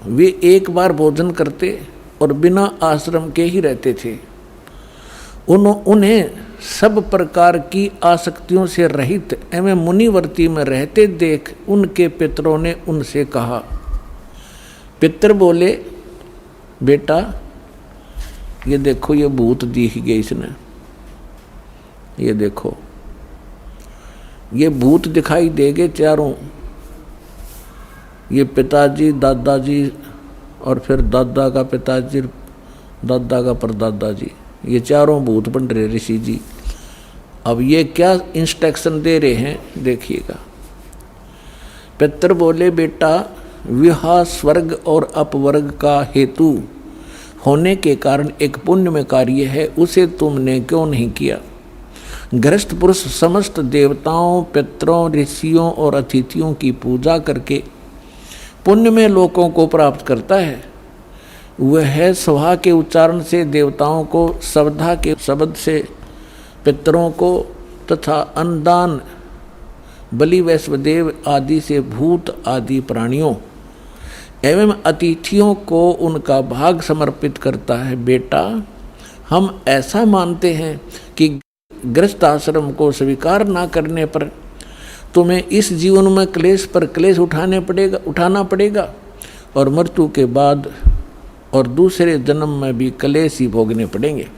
वे एक बार भोजन करते और बिना आश्रम के ही रहते थे। उन्हें सब प्रकार की आसक्तियों से रहित एवं मुनिवर्ती में रहते देख उनके पितरों ने उनसे कहा। पितर बोले, बेटा ये देखो, ये भूत दिख गए इसने, ये देखो ये भूत दिखाई देंगे चारों, ये पिताजी, दादाजी और फिर दादा का पिताजी, दादा का परदादा जी, ये चारों भूत बन रहे ऋषि जी। अब ये क्या इंस्ट्रक्शन दे रहे हैं देखिएगा। पितर बोले, बेटा विवाह स्वर्ग और अपवर्ग का हेतु होने के कारण एक पुण्यमय कार्य है, उसे तुमने क्यों नहीं किया। गृहस्थ पुरुष समस्त देवताओं, पितरों, ऋषियों और अतिथियों की पूजा करके पुण्यमय लोकों को प्राप्त करता है। वह स्वाहा के उच्चारण से देवताओं को, श्रद्धा के शब्द से पितरों को तथा अन्नदान बलि वैश्वदेव आदि से भूत आदि प्राणियों एवं अतिथियों को उनका भाग समर्पित करता है। बेटा हम ऐसा मानते हैं कि गृहस्थ आश्रम को स्वीकार ना करने पर तुम्हें इस जीवन में क्लेश पर क्लेश उठाना पड़ेगा और मृत्यु के बाद और दूसरे जन्म में भी क्लेश ही भोगने पड़ेंगे।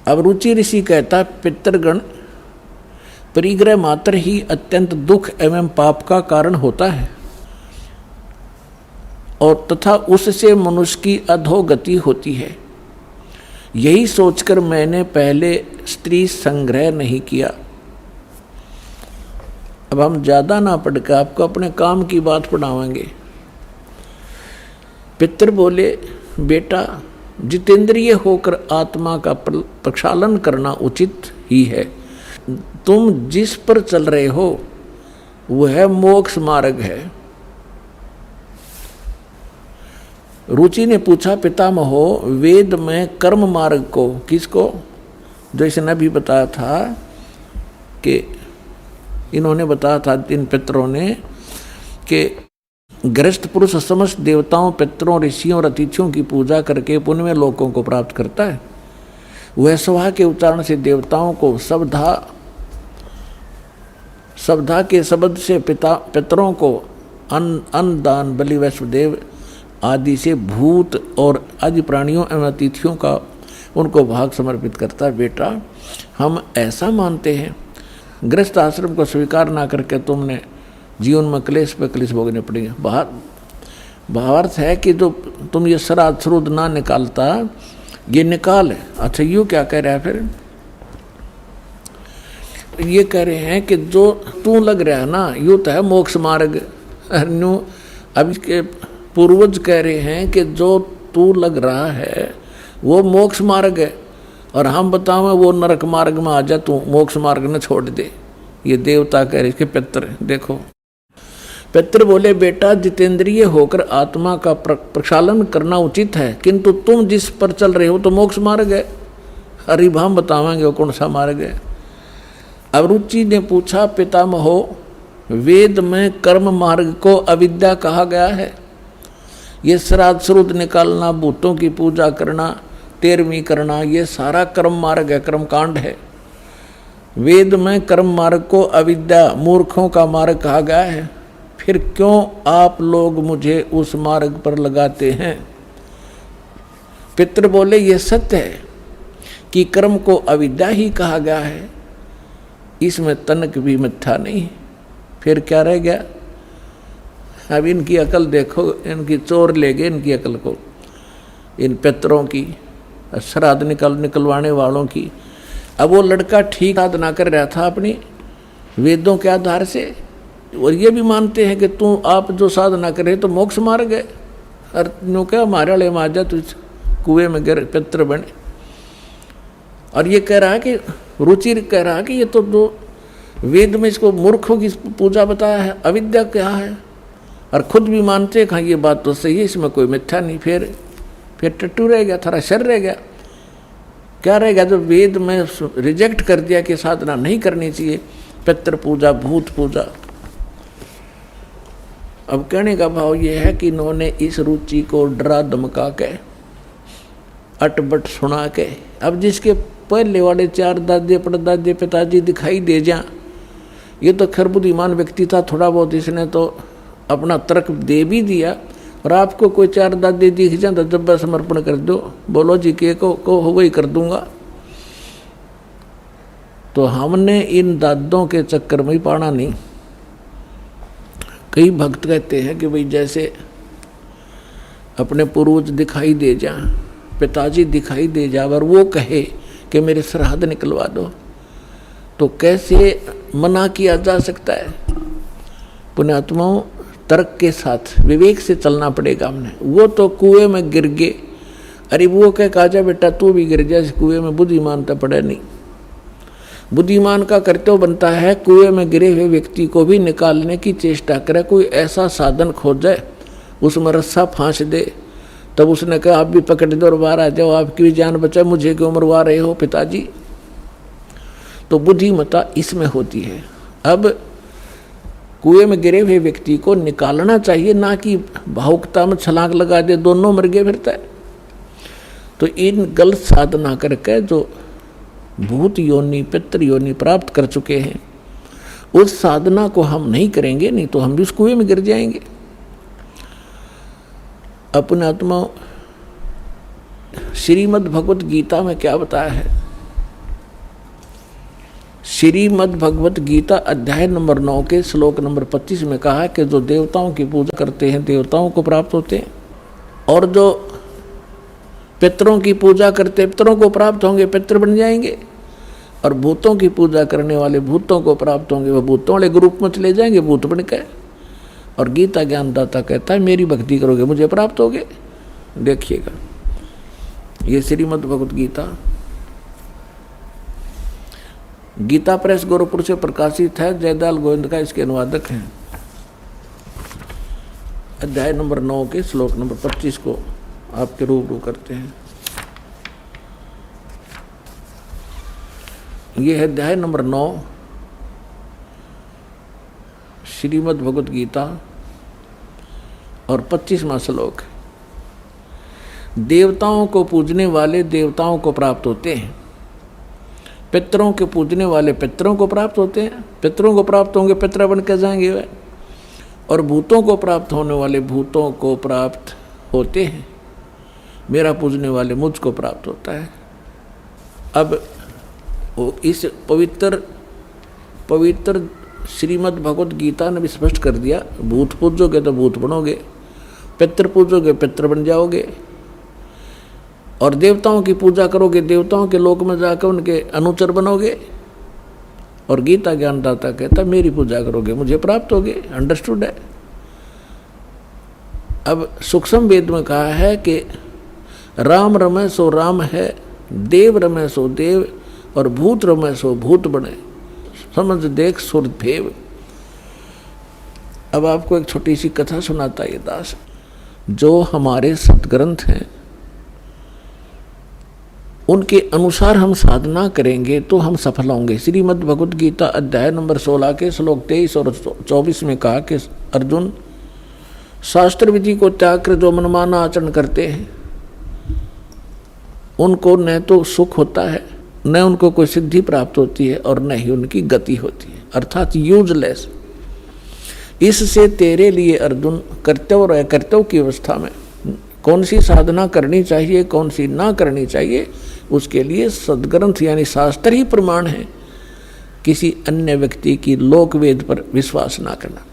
अब रुचि ऋषि कहता, पितृगण परिग्रह मात्र ही अत्यंत दुख एवं पाप का कारण होता है और तथा उससे मनुष्य की अधोगति होती है। यही सोचकर मैंने पहले स्त्री संग्रह नहीं किया। अब हम ज़्यादा ना पढ़कर आपको अपने काम की बात पढ़ावांगे। पितर बोले, बेटा जितेंद्रिय होकर आत्मा का प्रक्षालन करना उचित ही है। तुम जिस पर चल रहे हो वह मोक्ष मार्ग है। रुचि ने पूछा, पितामहो वेद में कर्म मार्ग को किसको, जो इसने अभी बताया था कि इन्होंने बताया था इन पितरों ने कि गृहस्थ पुरुष समस्त देवताओं, पितरों, ऋषियों और अतिथियों की पूजा करके पुण्यमय लोकों को प्राप्त करता है। वह स्वाहा के उच्चारण से देवताओं को, श्रद्धा के शब्द से पितरों को, अन्नदान बलि वैश्वदेव आदि से भूत और आदि प्राणियों एवं अतिथियों का उनको भाग समर्पित करता है। बेटा हम ऐसा मानते हैं, गृहस्थ आश्रम को स्वीकार ना करके तुमने जीवन में क्लेश पे क्लेश भोगने पड़ेंगे। भावार्थ है कि जो तुम ये श्राद्ध श्रुद्ध ना निकालता, ये निकाल है। अच्छा यूँ क्या कह रहा है फिर, ये कह रहे हैं कि जो तू लग रहा है ना, यूँ तो है मोक्ष मार्ग। अब इसके पूर्वज कह रहे हैं कि जो तू लग रहा है वो मोक्ष मार्ग है और हम बताओ वो नरक मार्ग में आ जा, तू मोक्ष मार्ग न छोड़ दे। ये देवता कह रहे इसके पितर। देखो पितर बोले, बेटा जितेंद्रिय होकर आत्मा का प्रक्षालन करना उचित है, किंतु तुम जिस पर चल रहे हो तो मोक्ष मार्ग है। अरे हम बतावेंगे वो कौन सा मार्ग है। अब रुचि ने पूछा, पितामहो वेद में कर्म मार्ग को अविद्या कहा गया है। ये श्राद्ध श्रुद्ध निकालना, भूतों की पूजा करना, तेरहवीं करना, ये सारा कर्म मार्ग है, कर्म कांड है। वेद में कर्म मार्ग को अविद्या, मूर्खों का मार्ग कहा गया है। फिर क्यों आप लोग मुझे उस मार्ग पर लगाते हैं। पितर बोले, ये सत्य है कि कर्म को अविद्या ही कहा गया है, इसमें तनक भी मिथ्या नहीं। फिर क्या रह गया। अब इनकी अकल देखो, इनकी चोर ले गए इनकी अकल को, इन पितरों की, श्राद्ध निकलवाने वालों की। अब वो लड़का ठीक साधना कर रहा था अपनी वेदों के आधार से, और ये भी मानते हैं कि तू आप जो साधना करे तो मोक्ष मार्ग है। और नो क्या हमारे वाले माजा तुझ कुएं में गिर पितर बने। और ये कह रहा है कि रुचि कह रहा है कि ये तो दो वेद में इसको मूर्खों की पूजा बताया है, अविद्या क्या है, और खुद भी मानते हैं हाँ ये बात तो सही है, इसमें कोई मिथ्या नहीं। फिर टट्टू रह गया, थोड़ा शर रह गया। क्या रहेगा? जब वेद में रिजेक्ट कर दिया कि साधना नहीं करनी चाहिए, पितृ पूजा, भूत पूजा। अब कहने का भाव ये है कि इन्होंने इस रुचि को डरा धमका के, अटबट सुना के, अब जिसके पहले वाले 4 दादे परदादे पिताजी दिखाई दे जा, ये तो खैर बुद्धिमान व्यक्ति था, थोड़ा बहुत इसने तो अपना तर्क दे भी दिया। और आपको कोई 4 दादे दिख जाए तो जब समर्पण कर दो, बोलो जी के को वही कर दूंगा। तो हमने इन दादों के चक्कर में ही पाना नहीं। कई भक्त कहते हैं कि भाई जैसे अपने पूर्वज दिखाई दे जा, पिताजी दिखाई दे जा, और वो कहे कि मेरे श्राद्ध निकलवा दो, तो कैसे मना किया जा सकता है? पुण्यात्माओं, तर्क के साथ विवेक से चलना पड़ेगा हमने। वो तो कुएं में गिर गए, अरे वो कह काजा बेटा तू भी गिर जा इस कुएं में, बुद्धिमान तो पड़े नहीं। बुद्धिमान का कर्तव्य बनता है कुएं में गिरे हुए व्यक्ति को भी निकालने की चेष्टा करे, कोई ऐसा साधन खोजे, उसमें रस्सा फांस दे। तब उसने कहा आप भी पकड़ दो और बाहर आ जाओ, आपकी भी जान बचाए, मुझे क्यों मरवा रहे हो पिताजी। तो बुद्धिमता इसमें होती है। अब कुएं में गिरे हुए व्यक्ति को निकालना चाहिए, ना कि भावुकता में छलांग लगा दे, दोनों मर गए फिरता है। तो इन गलत साधना करके जो भूत योनि, पितृ योनि प्राप्त कर चुके हैं, उस साधना को हम नहीं करेंगे, नहीं तो हम भी उस कुएं में गिर जाएंगे। अपने आत्मा श्रीमद् भगवत गीता में क्या बताया है? श्रीमद् भगवत गीता अध्याय नंबर 9 के श्लोक नंबर 25 में कहा है कि जो देवताओं की पूजा करते हैं देवताओं को प्राप्त होते हैं, और जो पितरों की पूजा करते हैं पितरों को प्राप्त होंगे, पितर बन जाएंगे। और भूतों की पूजा करने वाले भूतों को प्राप्त होंगे, वह भूतों वाले ग्रुप में चले जाएंगे, भूत बन के। और गीता ज्ञानदाता कहता है मेरी भक्ति करोगे मुझे प्राप्त होगे। देखिएगा, ये श्रीमद् भगवत गीता गीता प्रेस गोरखपुर से प्रकाशित है। जयदयाल गोविंद का इसके अनुवादक हैं। अध्याय नंबर 9 के श्लोक नंबर 25 को आपके रूबरू करते हैं। ये है अध्याय नंबर 9 श्रीमद् भगवत गीता और 25वां श्लोक। देवताओं को पूजने वाले देवताओं को प्राप्त होते हैं, पितरों के पूजने वाले पितरों को प्राप्त होते हैं, पितरों को प्राप्त होंगे पितर बन के जाएंगे वे, और भूतों को प्राप्त होने वाले भूतों को प्राप्त होते हैं, मेरा पूजने वाले मुझको प्राप्त होता है। अब इस पवित्र श्रीमद् भगवत गीता ने भी स्पष्ट कर दिया, भूत पूजोगे तो भूत बनोगे, पितर पूजोगे पितर बन जाओगे, और देवताओं की पूजा करोगे देवताओं के लोक में जाकर उनके अनुचर बनोगे। और गीता ज्ञानदाता कहता मेरी पूजा करोगे मुझे प्राप्त होगे। अंडरस्टूड है। अब सूक्ष्म वेद में कहा है कि राम रमे सो राम है, देव रमे सो देव, और भूत रमे सो भूत बने, समझ देख सुर भेव। अब आपको एक छोटी सी कथा सुनाता ये दास। जो हमारे सतग्रंथ हैं उनके अनुसार हम साधना करेंगे तो हम सफल होंगे। श्रीमद् भगवत गीता अध्याय नंबर 16 के श्लोक 23 और 24 में कहा कि अर्जुन, शास्त्र विधि को त्याग कर जो मनमाना आचरण करते हैं उनको न तो सुख होता है, न उनको कोई सिद्धि प्राप्त होती है, और न ही उनकी गति होती है, अर्थात यूजलेस। इससे तेरे लिए अर्जुन कर्तव्य और अकर्तव्य की अवस्था में कौन सी साधना करनी चाहिए कौन सी ना करनी चाहिए, उसके लिए सदग्रंथ यानी शास्त्र ही प्रमाण है। किसी अन्य व्यक्ति की लोक वेद पर विश्वास ना करना।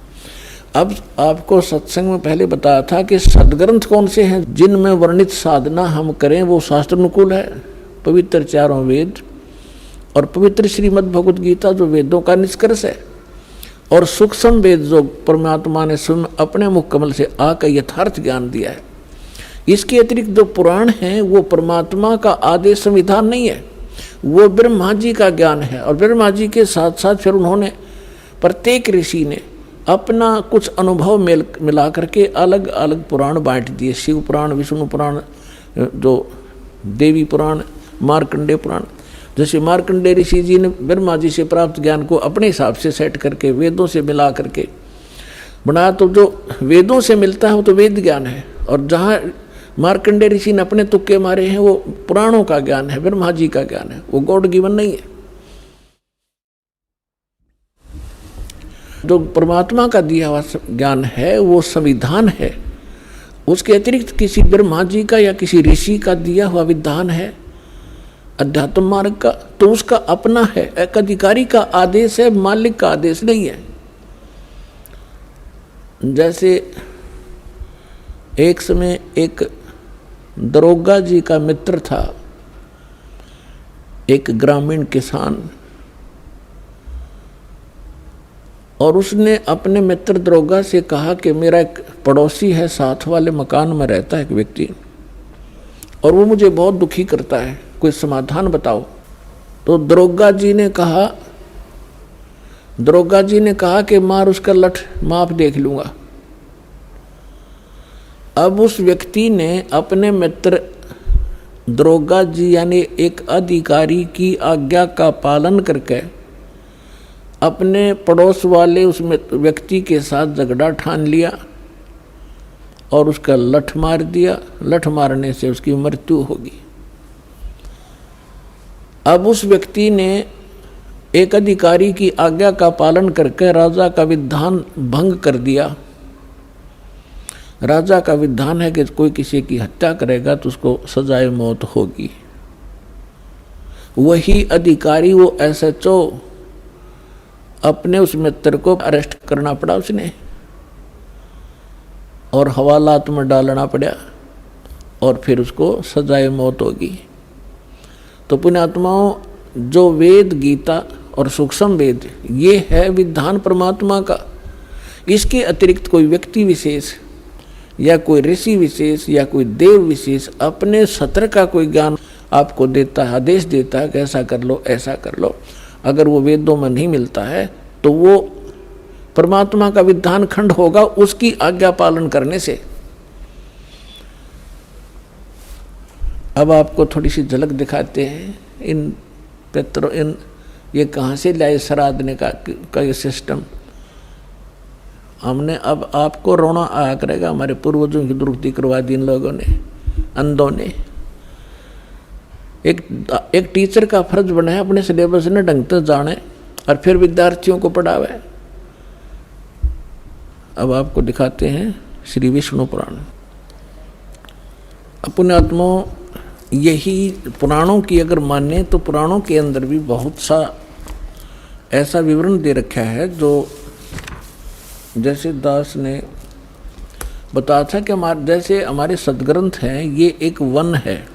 अब आपको सत्संग में पहले बताया था कि सदग्रंथ कौन से हैं जिनमें वर्णित साधना हम करें वो शास्त्र अनुकूल है। पवित्र 4 वेद और पवित्र श्रीमद् भगवत गीता जो वेदों का निष्कर्ष है, और सूक्ष्म वेद जो परमात्मा ने स्वयं अपने मुख कमल से आकर यथार्थ ज्ञान दिया है, इसके अतिरिक्त जो पुराण है वो परमात्मा का आदेश संविधान नहीं है, वो ब्रह्मा जी का ज्ञान है। और ब्रह्मा जी के साथ साथ फिर उन्होंने प्रत्येक ऋषि ने अपना कुछ अनुभव मिला करके अलग अलग पुराण बांट दिए। शिव पुराण, विष्णु पुराण, जो देवी पुराण, मार्कंडेय पुराण। जैसे मार्कंडेय ऋषि जी ने ब्रह्मा जी से प्राप्त ज्ञान को अपने हिसाब से सेट करके वेदों से मिला करके बनाया, तो जो वेदों से मिलता है वो तो वेद ज्ञान है, और जहाँ मार्कंडेय ऋषि ने अपने तुक्के मारे हैं वो पुराणों का ज्ञान है, ब्रह्मा जी का ज्ञान है, वो गॉड गिवन नहीं है। जो परमात्मा का दिया हुआ ज्ञान है वो संविधान है, उसके अतिरिक्त किसी ब्रह्मा जी का या किसी ऋषि का दिया हुआ विधान है अध्यात्म मार्ग का, तो उसका अपना है, एक अधिकारी का आदेश है, मालिक का आदेश नहीं है। जैसे एक समय एक दरोगा जी का मित्र था, एक ग्रामीण किसान, और उसने अपने मित्र दरोगा से कहा कि मेरा एक पड़ोसी है, साथ वाले मकान में रहता है एक व्यक्ति, और वो मुझे बहुत दुखी करता है, कोई समाधान बताओ। तो दरोगा जी ने कहा कि मार उसका लठ, माप देख लूंगा। अब उस व्यक्ति ने अपने मित्र दरोगा जी यानी एक अधिकारी की आज्ञा का पालन करके अपने पड़ोस वाले उस व्यक्ति के साथ झगड़ा ठान लिया और उसका लठ मार दिया। लठ मारने से उसकी मृत्यु होगी। अब उस व्यक्ति ने एक अधिकारी की आज्ञा का पालन करके राजा का विधान भंग कर दिया। राजा का विधान है कि कोई किसी की हत्या करेगा तो उसको सजाए मौत होगी। वही अधिकारी, वो SHO, अपने उस मित्र को अरेस्ट करना पड़ा उसने और हवालात में डालना पड़ा और फिर उसको सजाए मौत होगी। तो पुण्यात्माओं, जो वेद, गीता और सूक्ष्म वेद, ये है विधान परमात्मा का। इसके अतिरिक्त कोई व्यक्ति विशेष या कोई ऋषि विशेष या कोई देव विशेष अपने सत्र का कोई ज्ञान आपको देता है, आदेश देता है कि ऐसा कर लो, ऐसा कर लो। अगर वो वेदों में नहीं मिलता है तो वो परमात्मा का विधान खंड होगा उसकी आज्ञा पालन करने से। अब आपको थोड़ी सी झलक दिखाते हैं इन ये कहाँ से लाए श्राद्धने का ये सिस्टम। हमने अब आपको रोना आया करेगा, हमारे पूर्वजों की दुरुक्ति करवा दी इन लोगों ने, अंधों ने। एक टीचर का फर्ज बना है अपने सिलेबस ने ढंग से जाने और फिर विद्यार्थियों को पढ़ावे। अब आपको दिखाते हैं श्री विष्णु पुराण। अपने आत्माओं, यही पुराणों की अगर माने तो पुराणों के अंदर भी बहुत सा ऐसा विवरण दे रखा है जो जैसे दास ने बताया था कि जैसे हमारे सदग्रंथ हैं, ये एक वन है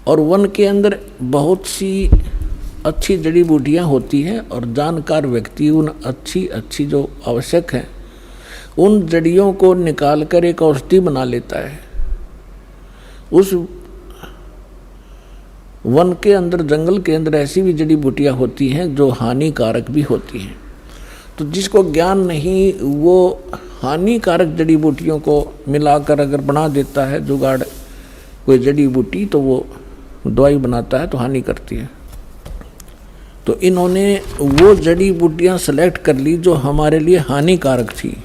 और वन के अंदर बहुत सी अच्छी जड़ी बूटियाँ होती हैं और जानकार व्यक्ति उन अच्छी जो आवश्यक हैं उन जड़ियों को निकाल कर एक औषधि बना लेता है। उस वन के अंदर, जंगल के अंदर ऐसी भी जड़ी बूटियाँ होती हैं जो हानिकारक भी होती हैं। तो जिसको ज्ञान नहीं वो हानिकारक जड़ी बूटियों को मिलाकर अगर बना देता है जुगाड़ कोई जड़ी बूटी, तो वो दवाई बनाता है तो हानि करती है। तो इन्होंने वो जड़ी बूटियां सेलेक्ट कर ली जो हमारे लिए हानिकारक थी।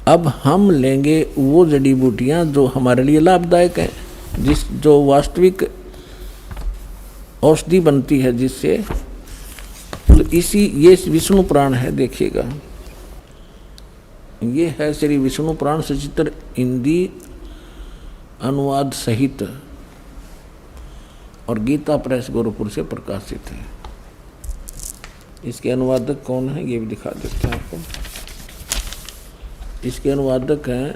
अब हम लेंगे वो जड़ी बूटियां जो हमारे लिए लाभदायक हैं, जो वास्तविक औषधि बनती है जिससे। तो ये विष्णु पुराण है, देखिएगा, ये है श्री विष्णु पुराण सचित्र हिंदी अनुवाद सहित और गीता प्रेस गोरखपुर से प्रकाशित है। इसके अनुवादक कौन है ये भी दिखा देते हैं आपको। इसके अनुवादक हैं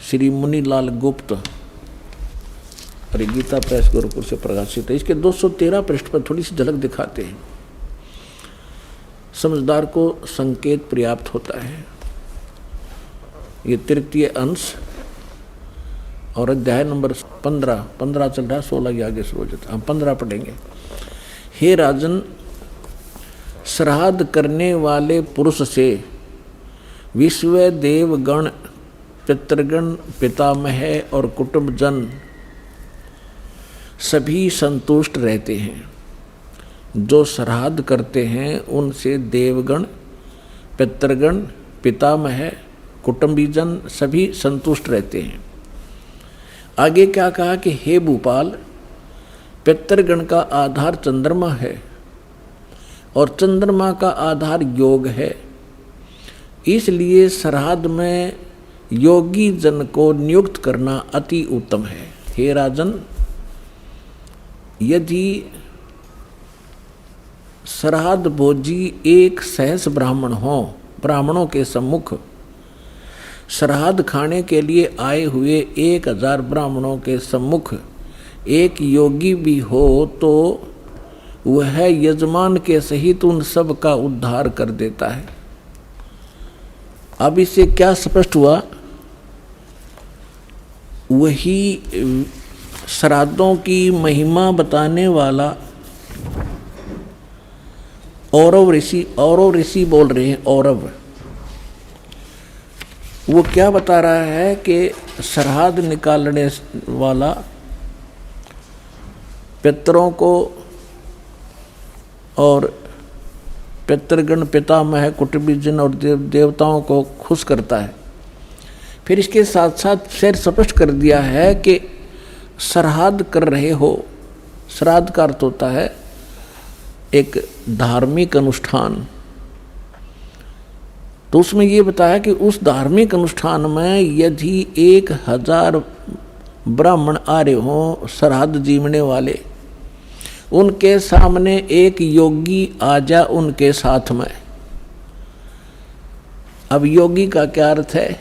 श्री मुनीलाल गुप्त और गीता प्रेस गोरखपुर से प्रकाशित है। इसके 213 पृष्ठ पर थोड़ी सी झलक दिखाते हैं। समझदार को संकेत पर्याप्त होता है। ये तृतीय अंश और अध्याय नंबर 15 चल रहा है, 16 के आगे शुरू हो जाता, हम 15 पढ़ेंगे। हे राजन, श्राद्ध करने वाले पुरुष से विश्व देवगण, पितृगण, पितामह और कुटुंबजन सभी संतुष्ट रहते हैं। जो श्राद्ध करते हैं उनसे देवगण, पितृगण, पितामह, कुटुंबीजन सभी संतुष्ट रहते हैं। आगे क्या कहा कि हे भूपाल, पितृगण का आधार चंद्रमा है और चंद्रमा का आधार योग है, इसलिए श्राद्ध में योगी जन को नियुक्त करना अति उत्तम है। हे राजन, यदि श्राद्ध भोजी एक सहस ब्राह्मण हो, ब्राह्मणों के सम्मुख श्राद्ध खाने के लिए आए हुए 1000 ब्राह्मणों के सम्मुख एक योगी भी हो तो वह यजमान के सहित उन सब का उद्धार कर देता है। अब इससे क्या स्पष्ट हुआ? वही श्राद्धों की महिमा बताने वाला औरव ऋषि बोल रहे हैं। औरव वो क्या बता रहा है कि श्राद्ध निकालने वाला पितरों को और पितृगण, पितामह, कुटुंबीजन और देवताओं को खुश करता है। फिर इसके साथ साथ फिर स्पष्ट कर दिया है कि श्राद्ध कर रहे हो, श्राद्ध का अर्थ होता है एक धार्मिक अनुष्ठान। तो उसमें ये बताया कि उस धार्मिक अनुष्ठान में यदि 1000 ब्राह्मण आ रहे हों श्राद्ध जीवने वाले, उनके सामने एक योगी आ जा उनके साथ में। अब योगी का क्या अर्थ है?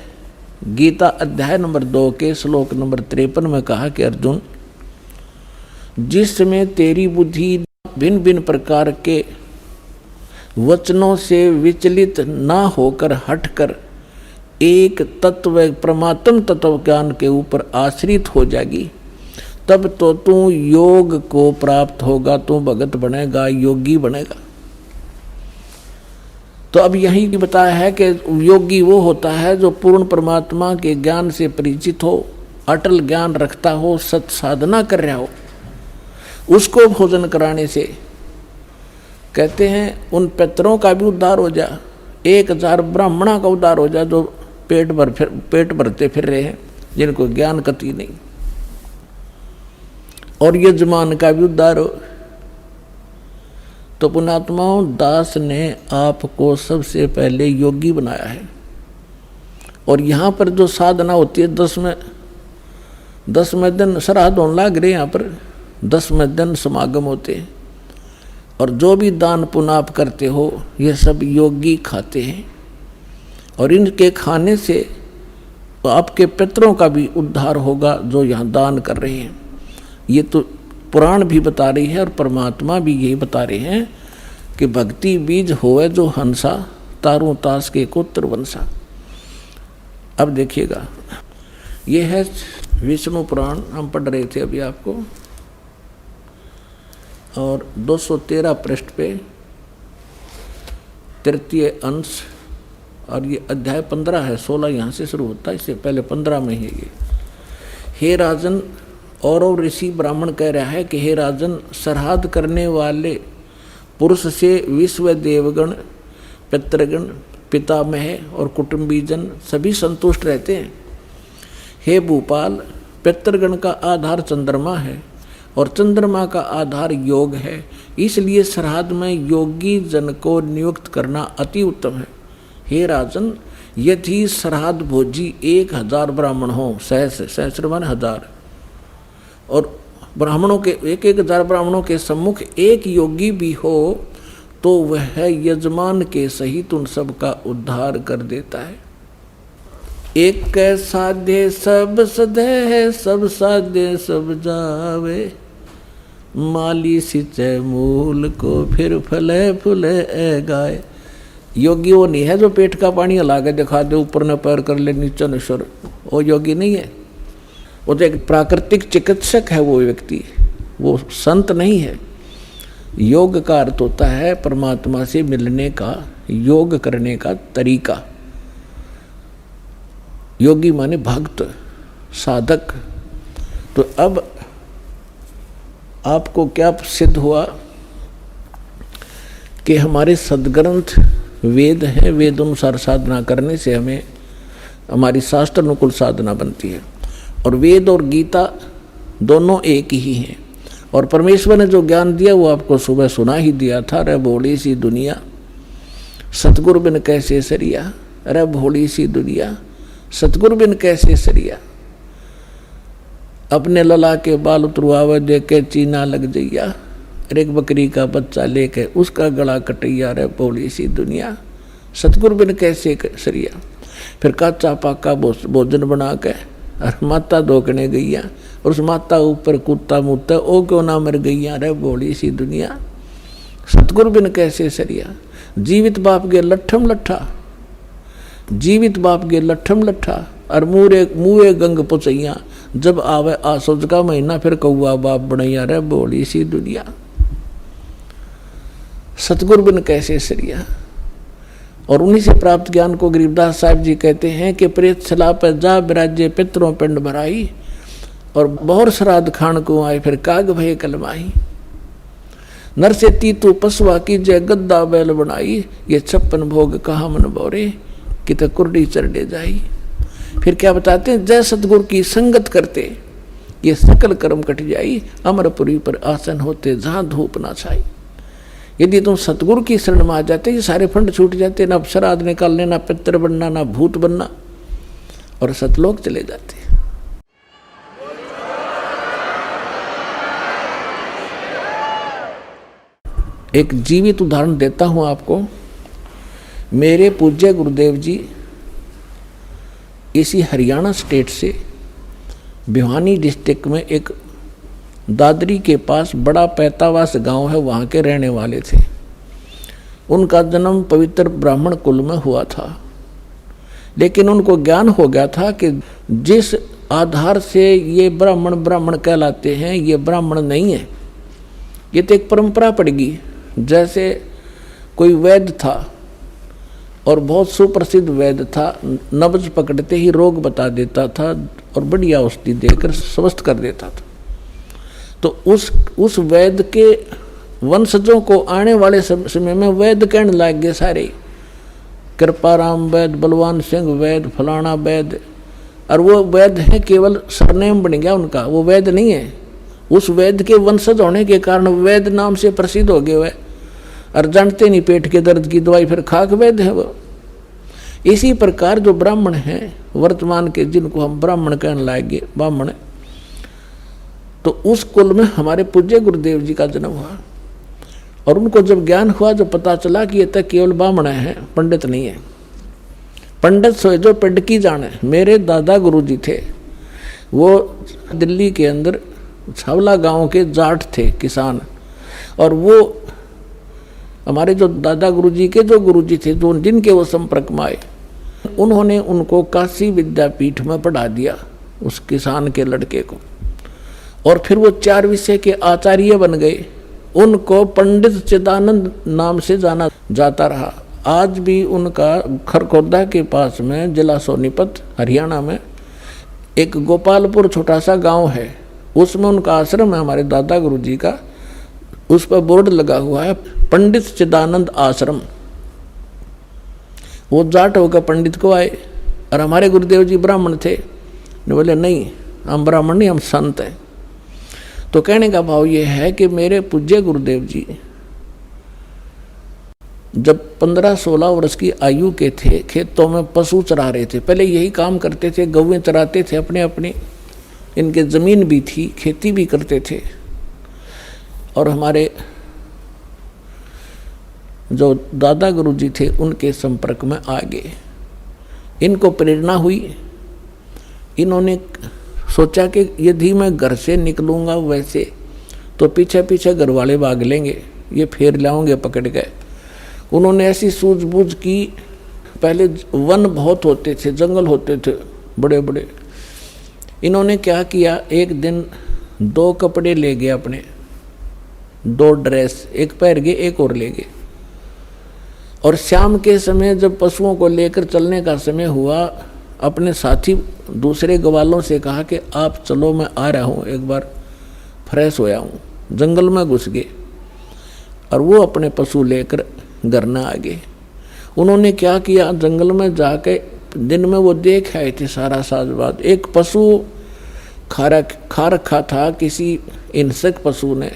गीता अध्याय नंबर 2 के श्लोक नंबर 53 में कहा कि अर्जुन, जिसमें तेरी बुद्धि भिन्न भिन्न प्रकार के वचनों से विचलित ना होकर हटकर एक तत्व, परमात्म तत्व ज्ञान के ऊपर आश्रित हो जाएगी, तब तो तू योग को प्राप्त होगा, तू भगत बनेगा, योगी बनेगा। तो अब यही बताया है कि योगी वो होता है जो पूर्ण परमात्मा के ज्ञान से परिचित हो, अटल ज्ञान रखता हो, सत साधना कर रहा हो। उसको भोजन कराने से कहते हैं उन पितरों का भी उद्धार हो जा, 1000 ब्राह्मणा का उद्धार हो जा जो पेट भरते फिर रहे हैं, जिनको ज्ञान कति नहीं, और यजमान का भी उद्धार हो। तो पुण्यात्माओं, दास ने आपको सबसे पहले योगी बनाया है। और यहाँ पर जो साधना होती है 10वें दिन श्राद्ध होने लग रहे, यहाँ पर 10वें दिन समागम होते हैं। और जो भी दान पुण्य आप करते हो ये सब योगी खाते हैं, और इनके खाने से आपके पितरों का भी उद्धार होगा जो यहाँ दान कर रहे हैं। ये तो पुराण भी बता रही है और परमात्मा भी यही बता रहे हैं कि भक्ति बीज होए जो हंसा, तारों तास के कोत्र वंशा। अब देखिएगा, ये है विष्णु पुराण, हम पढ़ रहे थे अभी आपको, और 213 पृष्ठ पे तृतीय अंश, और ये अध्याय 15 है, 16 यहाँ से शुरू होता है, इससे पहले 15 में ही ये। हे राजन, और ऋषि ब्राह्मण कह रहा है कि हे राजन, श्राद्ध करने वाले पुरुष से विश्व देवगण, पितृगण, पितामह और कुटुंबीजन सभी संतुष्ट रहते हैं। हे भूपाल, पितृगण का आधार चंद्रमा है और चंद्रमा का आधार योग है, इसलिए श्राद्ध में योगी जन को नियुक्त करना अति उत्तम है। हे राजन, यदि श्राद्ध भोजी 1000 ब्राह्मण हो, सहस्रवन 1000, और ब्राह्मणों के 1000 ब्राह्मणों के सम्मुख एक योगी भी हो तो वह यजमान के सहित उन सब का उद्धार कर देता है। एक साध्य सब सधे है, सब साध्य सब जावे, माली सिंचे मूल को फिर फले फूले गाय, योगी वो नहीं है जो पेट का पानी हिला के दिखा दे, ऊपर न पैर कर ले नीचे न सर, वो योगी नहीं है। वो तो एक प्राकृतिक चिकित्सक है वो व्यक्ति, वो संत नहीं है। योग का अर्थ होता है परमात्मा से मिलने का, योग करने का तरीका। योगी माने भक्त, साधक। तो अब आपको क्या सिद्ध हुआ कि हमारे सदग्रंथ वेद हैं, वेद अनुसार साधना करने से हमें हमारी शास्त्र अनुकूल साधना बनती है। और वेद और गीता दोनों एक ही हैं। और परमेश्वर ने जो ज्ञान दिया वो आपको सुबह सुना ही दिया था। रे भोली सी दुनिया सतगुरु बिन कैसे सरिया, रे भोली सी दुनिया सतगुरु बिन कैसे सरिया। अपने लला के बाल उतरवावे देख के चीना लग जइया, एक बकरी का बच्चा लेके उसका गला कटैया, रे भोली सी दुनिया सतगुरु बिन कैसे सरिया। फिर काचा पाका भोजन बना के और माता धोकने गईया, और उस माता ऊपर कुत्ता मुत्ता, ओ क्यों ना मर गईया, रे भोली सी दुनिया सतगुरु बिन कैसे सरिया। जीवित बाप गे लट्ठम लट्ठा, जीवित बाप गे लट्ठम लट्ठा, और मुँहे गंग पुचैया, जब आवे आसोज का महीना फिर कौआ बाप बनैया, रे भोली सी दुनिया सतगुरु बिन कैसे सरिया। और उन्हीं से प्राप्त ज्ञान को गरीबदास साहब जी कहते हैं कि प्रेत सलाह पर जा बिराजे पितरों पिंड भराई, और बहुर श्राद्ध खान को आए फिर काग भय कलमाई। नर से तीतु पशुआ की जय गद्दा बैल बनाई, ये 56 भोग कहा मन बोरे कित कुर्डी चरडे जाई। फिर क्या बताते हैं, जय सतगुरु की संगत करते ये सकल कर्म कट जाई, अमरपुरी पर आसन होते जहां धूप ना छाई। यदि तुम सतगुरु की शरण में आ जाते ये सारे फंड छूट जाते, ना श्राद्ध निकालने, ना पितर बनना, ना भूत बनना, और सतलोक चले जाते। एक जीवित उदाहरण देता हूं आपको। मेरे पूज्य गुरुदेव जी इसी हरियाणा स्टेट से भिवानी डिस्ट्रिक्ट में एक दादरी के पास बड़ा पैतावास गांव है, वहाँ के रहने वाले थे। उनका जन्म पवित्र ब्राह्मण कुल में हुआ था, लेकिन उनको ज्ञान हो गया था कि जिस आधार से ये ब्राह्मण कहलाते हैं ये ब्राह्मण नहीं है। ये तो एक परंपरा पड़ेगी। जैसे कोई वैद्य था और बहुत सुप्रसिद्ध वैद्य था, नब्ज पकड़ते ही रोग बता देता था और बढ़िया औषधि देकर स्वस्थ कर देता था। तो उस वैद्य के वंशजों को आने वाले समय में वैद्य कहने लग गए सारे, कृपाराम वैद्य, बलवान सिंह वैद्य, फलाना वैद्य। और वो वैद्य है केवल सरनेम बन गया उनका, वो वैद्य नहीं है। उस वैद्य के वंशज होने के कारण वैद्य नाम से प्रसिद्ध हो गए वह, और जानते नहीं पेट के दर्द की दवाई फिर खाक वैद्य है वो। इसी प्रकार जो ब्राह्मण हैं वर्तमान के, जिनको हम ब्राह्मण कहने लगे, ब्राह्मण, तो उस कुल में हमारे पूज्य गुरुदेव जी का जन्म हुआ। और उनको जब ज्ञान हुआ, जब पता चला कि ये तक केवल ब्राह्मण है, पंडित नहीं है। पंडित सोए जो पेड़ की जाने। मेरे दादा गुरु जी थे, वो दिल्ली के अंदर छावला गांव के जाट थे, किसान। और वो हमारे जो दादा गुरुजी के जो गुरुजी थे, जो जिनके वो संपर्क में आए, उन्होंने उनको काशी विद्यापीठ में पढ़ा दिया, उस किसान के लड़के को। और फिर वो 4 विषय के आचार्य बन गए। उनको पंडित चिदानंद नाम से जाना जाता रहा। आज भी उनका खरखोदा के पास में, जिला सोनीपत हरियाणा में, एक गोपालपुर छोटा सा गांव है, उसमें उनका आश्रम है हमारे दादा गुरुजी का। उस पर बोर्ड लगा हुआ है पंडित चिदानंद आश्रम। वो जाट होकर पंडित को आए, और हमारे गुरुदेव जी ब्राह्मण थे। बोले नहीं, हम ब्राह्मण नहीं, हम संत हैं। तो कहने का भाव ये है कि मेरे पूज्य गुरुदेव जी जब 15-16 वर्ष की आयु के थे, खेतों में पशु चरा रहे थे। पहले यही काम करते थे, गौएं चराते थे अपने अपने। इनके ज़मीन भी थी, खेती भी करते थे। और हमारे जो दादा गुरुजी थे उनके संपर्क में आ गए। इनको प्रेरणा हुई। इन्होंने सोचा कि यदि मैं घर से निकलूँगा वैसे तो पीछे पीछे घर वाले भाग लेंगे, ये फेर लाओगे पकड़ गए। उन्होंने ऐसी सूझबूझ की, पहले वन बहुत होते थे, जंगल होते थे बड़े बड़े। इन्होंने क्या किया, एक दिन 2 कपड़े ले गए अपने, 2 ड्रेस, एक पहन गए एक और ले गए। और शाम के समय जब पशुओं को लेकर चलने का समय हुआ, अपने साथी दूसरे ग्वालों से कहा कि आप चलो, मैं आ रहा हूँ, एक बार फ्रेश होया हूँ। जंगल में घुस गए और वो अपने पशु लेकर घर न आ गए। उन्होंने क्या किया, जंगल में जाके दिन में वो देख आए थे सारा साजबाद। एक पशु खा रखा था किसी हिंसक पशु ने,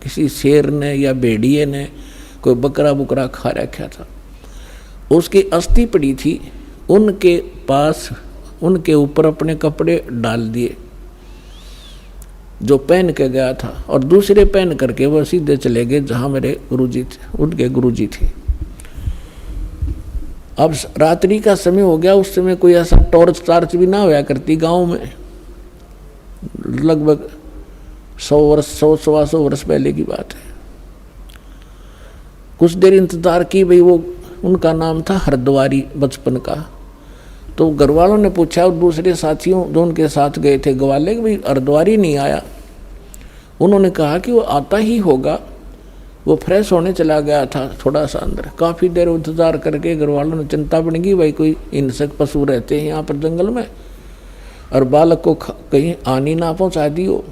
किसी शेर ने या भेड़िए ने, कोई बकरा बुकरा खा रखा था। उसकी अस्थि पड़ी थी, उनके पास, उनके ऊपर अपने कपड़े डाल दिए जो पहन के गया था, और दूसरे पहन करके वो सीधे चले गए जहाँ मेरे गुरुजी थे, उनके गुरुजी थे। अब रात्रि का समय हो गया, उस समय कोई ऐसा टॉर्च भी ना होया करती गांव में, लगभग 100 वर्ष 100-125 वर्ष पहले की बात है। कुछ देर इंतजार की भाई, वो उनका नाम था हरद्वारी बचपन का। तो घर वालों ने पूछा और दूसरे साथियों जो उनके साथ गए थे ग्वाले, कि भाई हरद्वारी नहीं आया। उन्होंने कहा कि वो आता ही होगा, वो फ्रेश होने चला गया था थोड़ा सा अंदर। काफ़ी देर इंतजार करके घर वालों ने चिंता बन गई, भाई कोई हिंसक पशु रहते हैं यहाँ पर जंगल में, और बालक को कहीं हानि ना पहुँचा दी हो।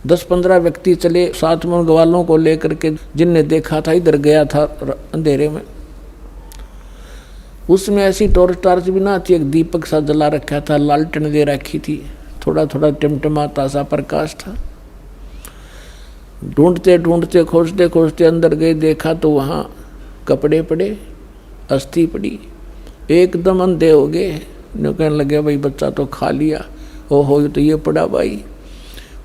10-15 व्यक्ति चले साथ में ग्वालों को लेकर के, जिनने देखा था इधर गया था अंधेरे में। उसमें ऐसी टॉर्च भी ना थी, एक दीपक सा जला रखा था, लालटेन दे रखी थी, थोड़ा थोड़ा टिमटिमाता सा प्रकाश था। ढूंढते ढूंढते खोजते खोजते अंदर गए, देखा तो वहाँ कपड़े पड़े, अस्थि पड़ी। एकदम अंधे हो गए, कहने लगे भाई बच्चा तो खा लिया, ओहो तो ये पड़ा भाई।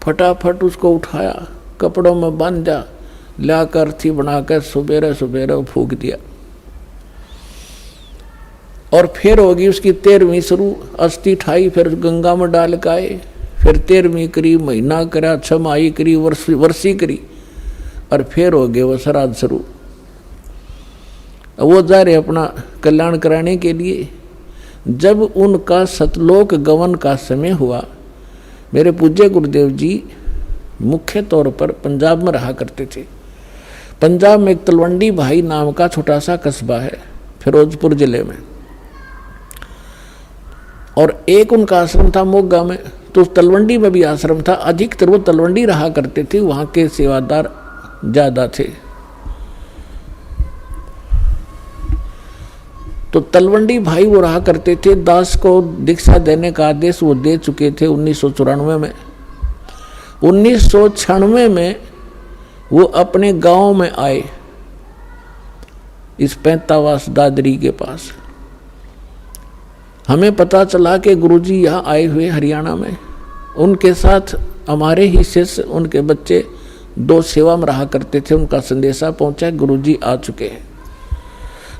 फटाफट उसको उठाया, कपड़ों में बांधा, लाकर थी बनाकर सुबेरे सुबेरे फूंक दिया। और फिर होगी उसकी 13वीं शुरू, अस्थि ठाई, फिर गंगा में डाल के आए, फिर 13वीं करी, महीना करा, 6 माही करी, वर्षी करी, और फिर हो गए वो श्राद्ध शुरू। वो जा रहे अपना कल्याण कराने के लिए। जब उनका सतलोक गमन का समय हुआ, मेरे पूज्य गुरुदेव जी मुख्य तौर पर पंजाब में रहा करते थे। पंजाब में एक तलवंडी भाई नाम का छोटा सा कस्बा है फिरोजपुर जिले में, और एक उनका आश्रम था मोगा में। तो उस तलवंडी में भी आश्रम था, अधिकतर वो तलवंडी रहा करते थे, वहाँ के सेवादार ज़्यादा थे। तो तलवंडी भाई वो रहा करते थे। दास को दीक्षा देने का आदेश वो दे चुके थे 1994 में। 1996 में वो अपने गांव में आए, इस 55 दादरी के पास। हमें पता चला कि गुरुजी यहाँ आए हुए हरियाणा में। उनके साथ हमारे ही शिष्य, उनके बच्चे 2 सेवा में रहा करते थे। उनका संदेशा पहुंचा, गुरुजी आ चुके हैं।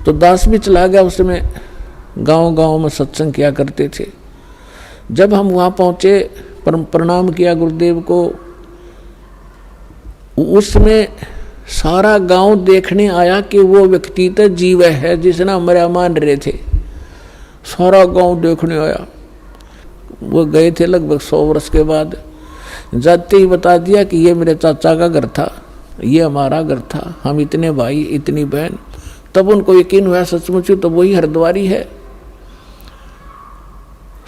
तो दास भी चला गया, उस समय गांव-गांव में सत्संग किया करते थे। जब हम वहाँ पहुँचे, प्रणाम किया गुरुदेव को, उसमें सारा गांव देखने आया कि वो व्यक्ति तो जीव है जिसने हमारे मान रहे थे। सारा गांव देखने आया। वो गए थे लगभग 100 वर्ष के बाद। जाते ही बता दिया कि ये मेरे चाचा का घर था, ये हमारा घर था, हम इतने भाई इतनी बहन। तब उनको यकीन हुआ सचमुच तो वही हरद्वारी है।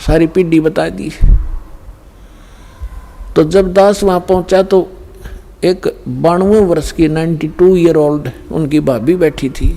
सारी पीढ़ी बता दी। तो जब दास वहाँ पहुँचा तो एक 92 वर्ष की 92 ईयर ओल्ड उनकी भाभी बैठी थी।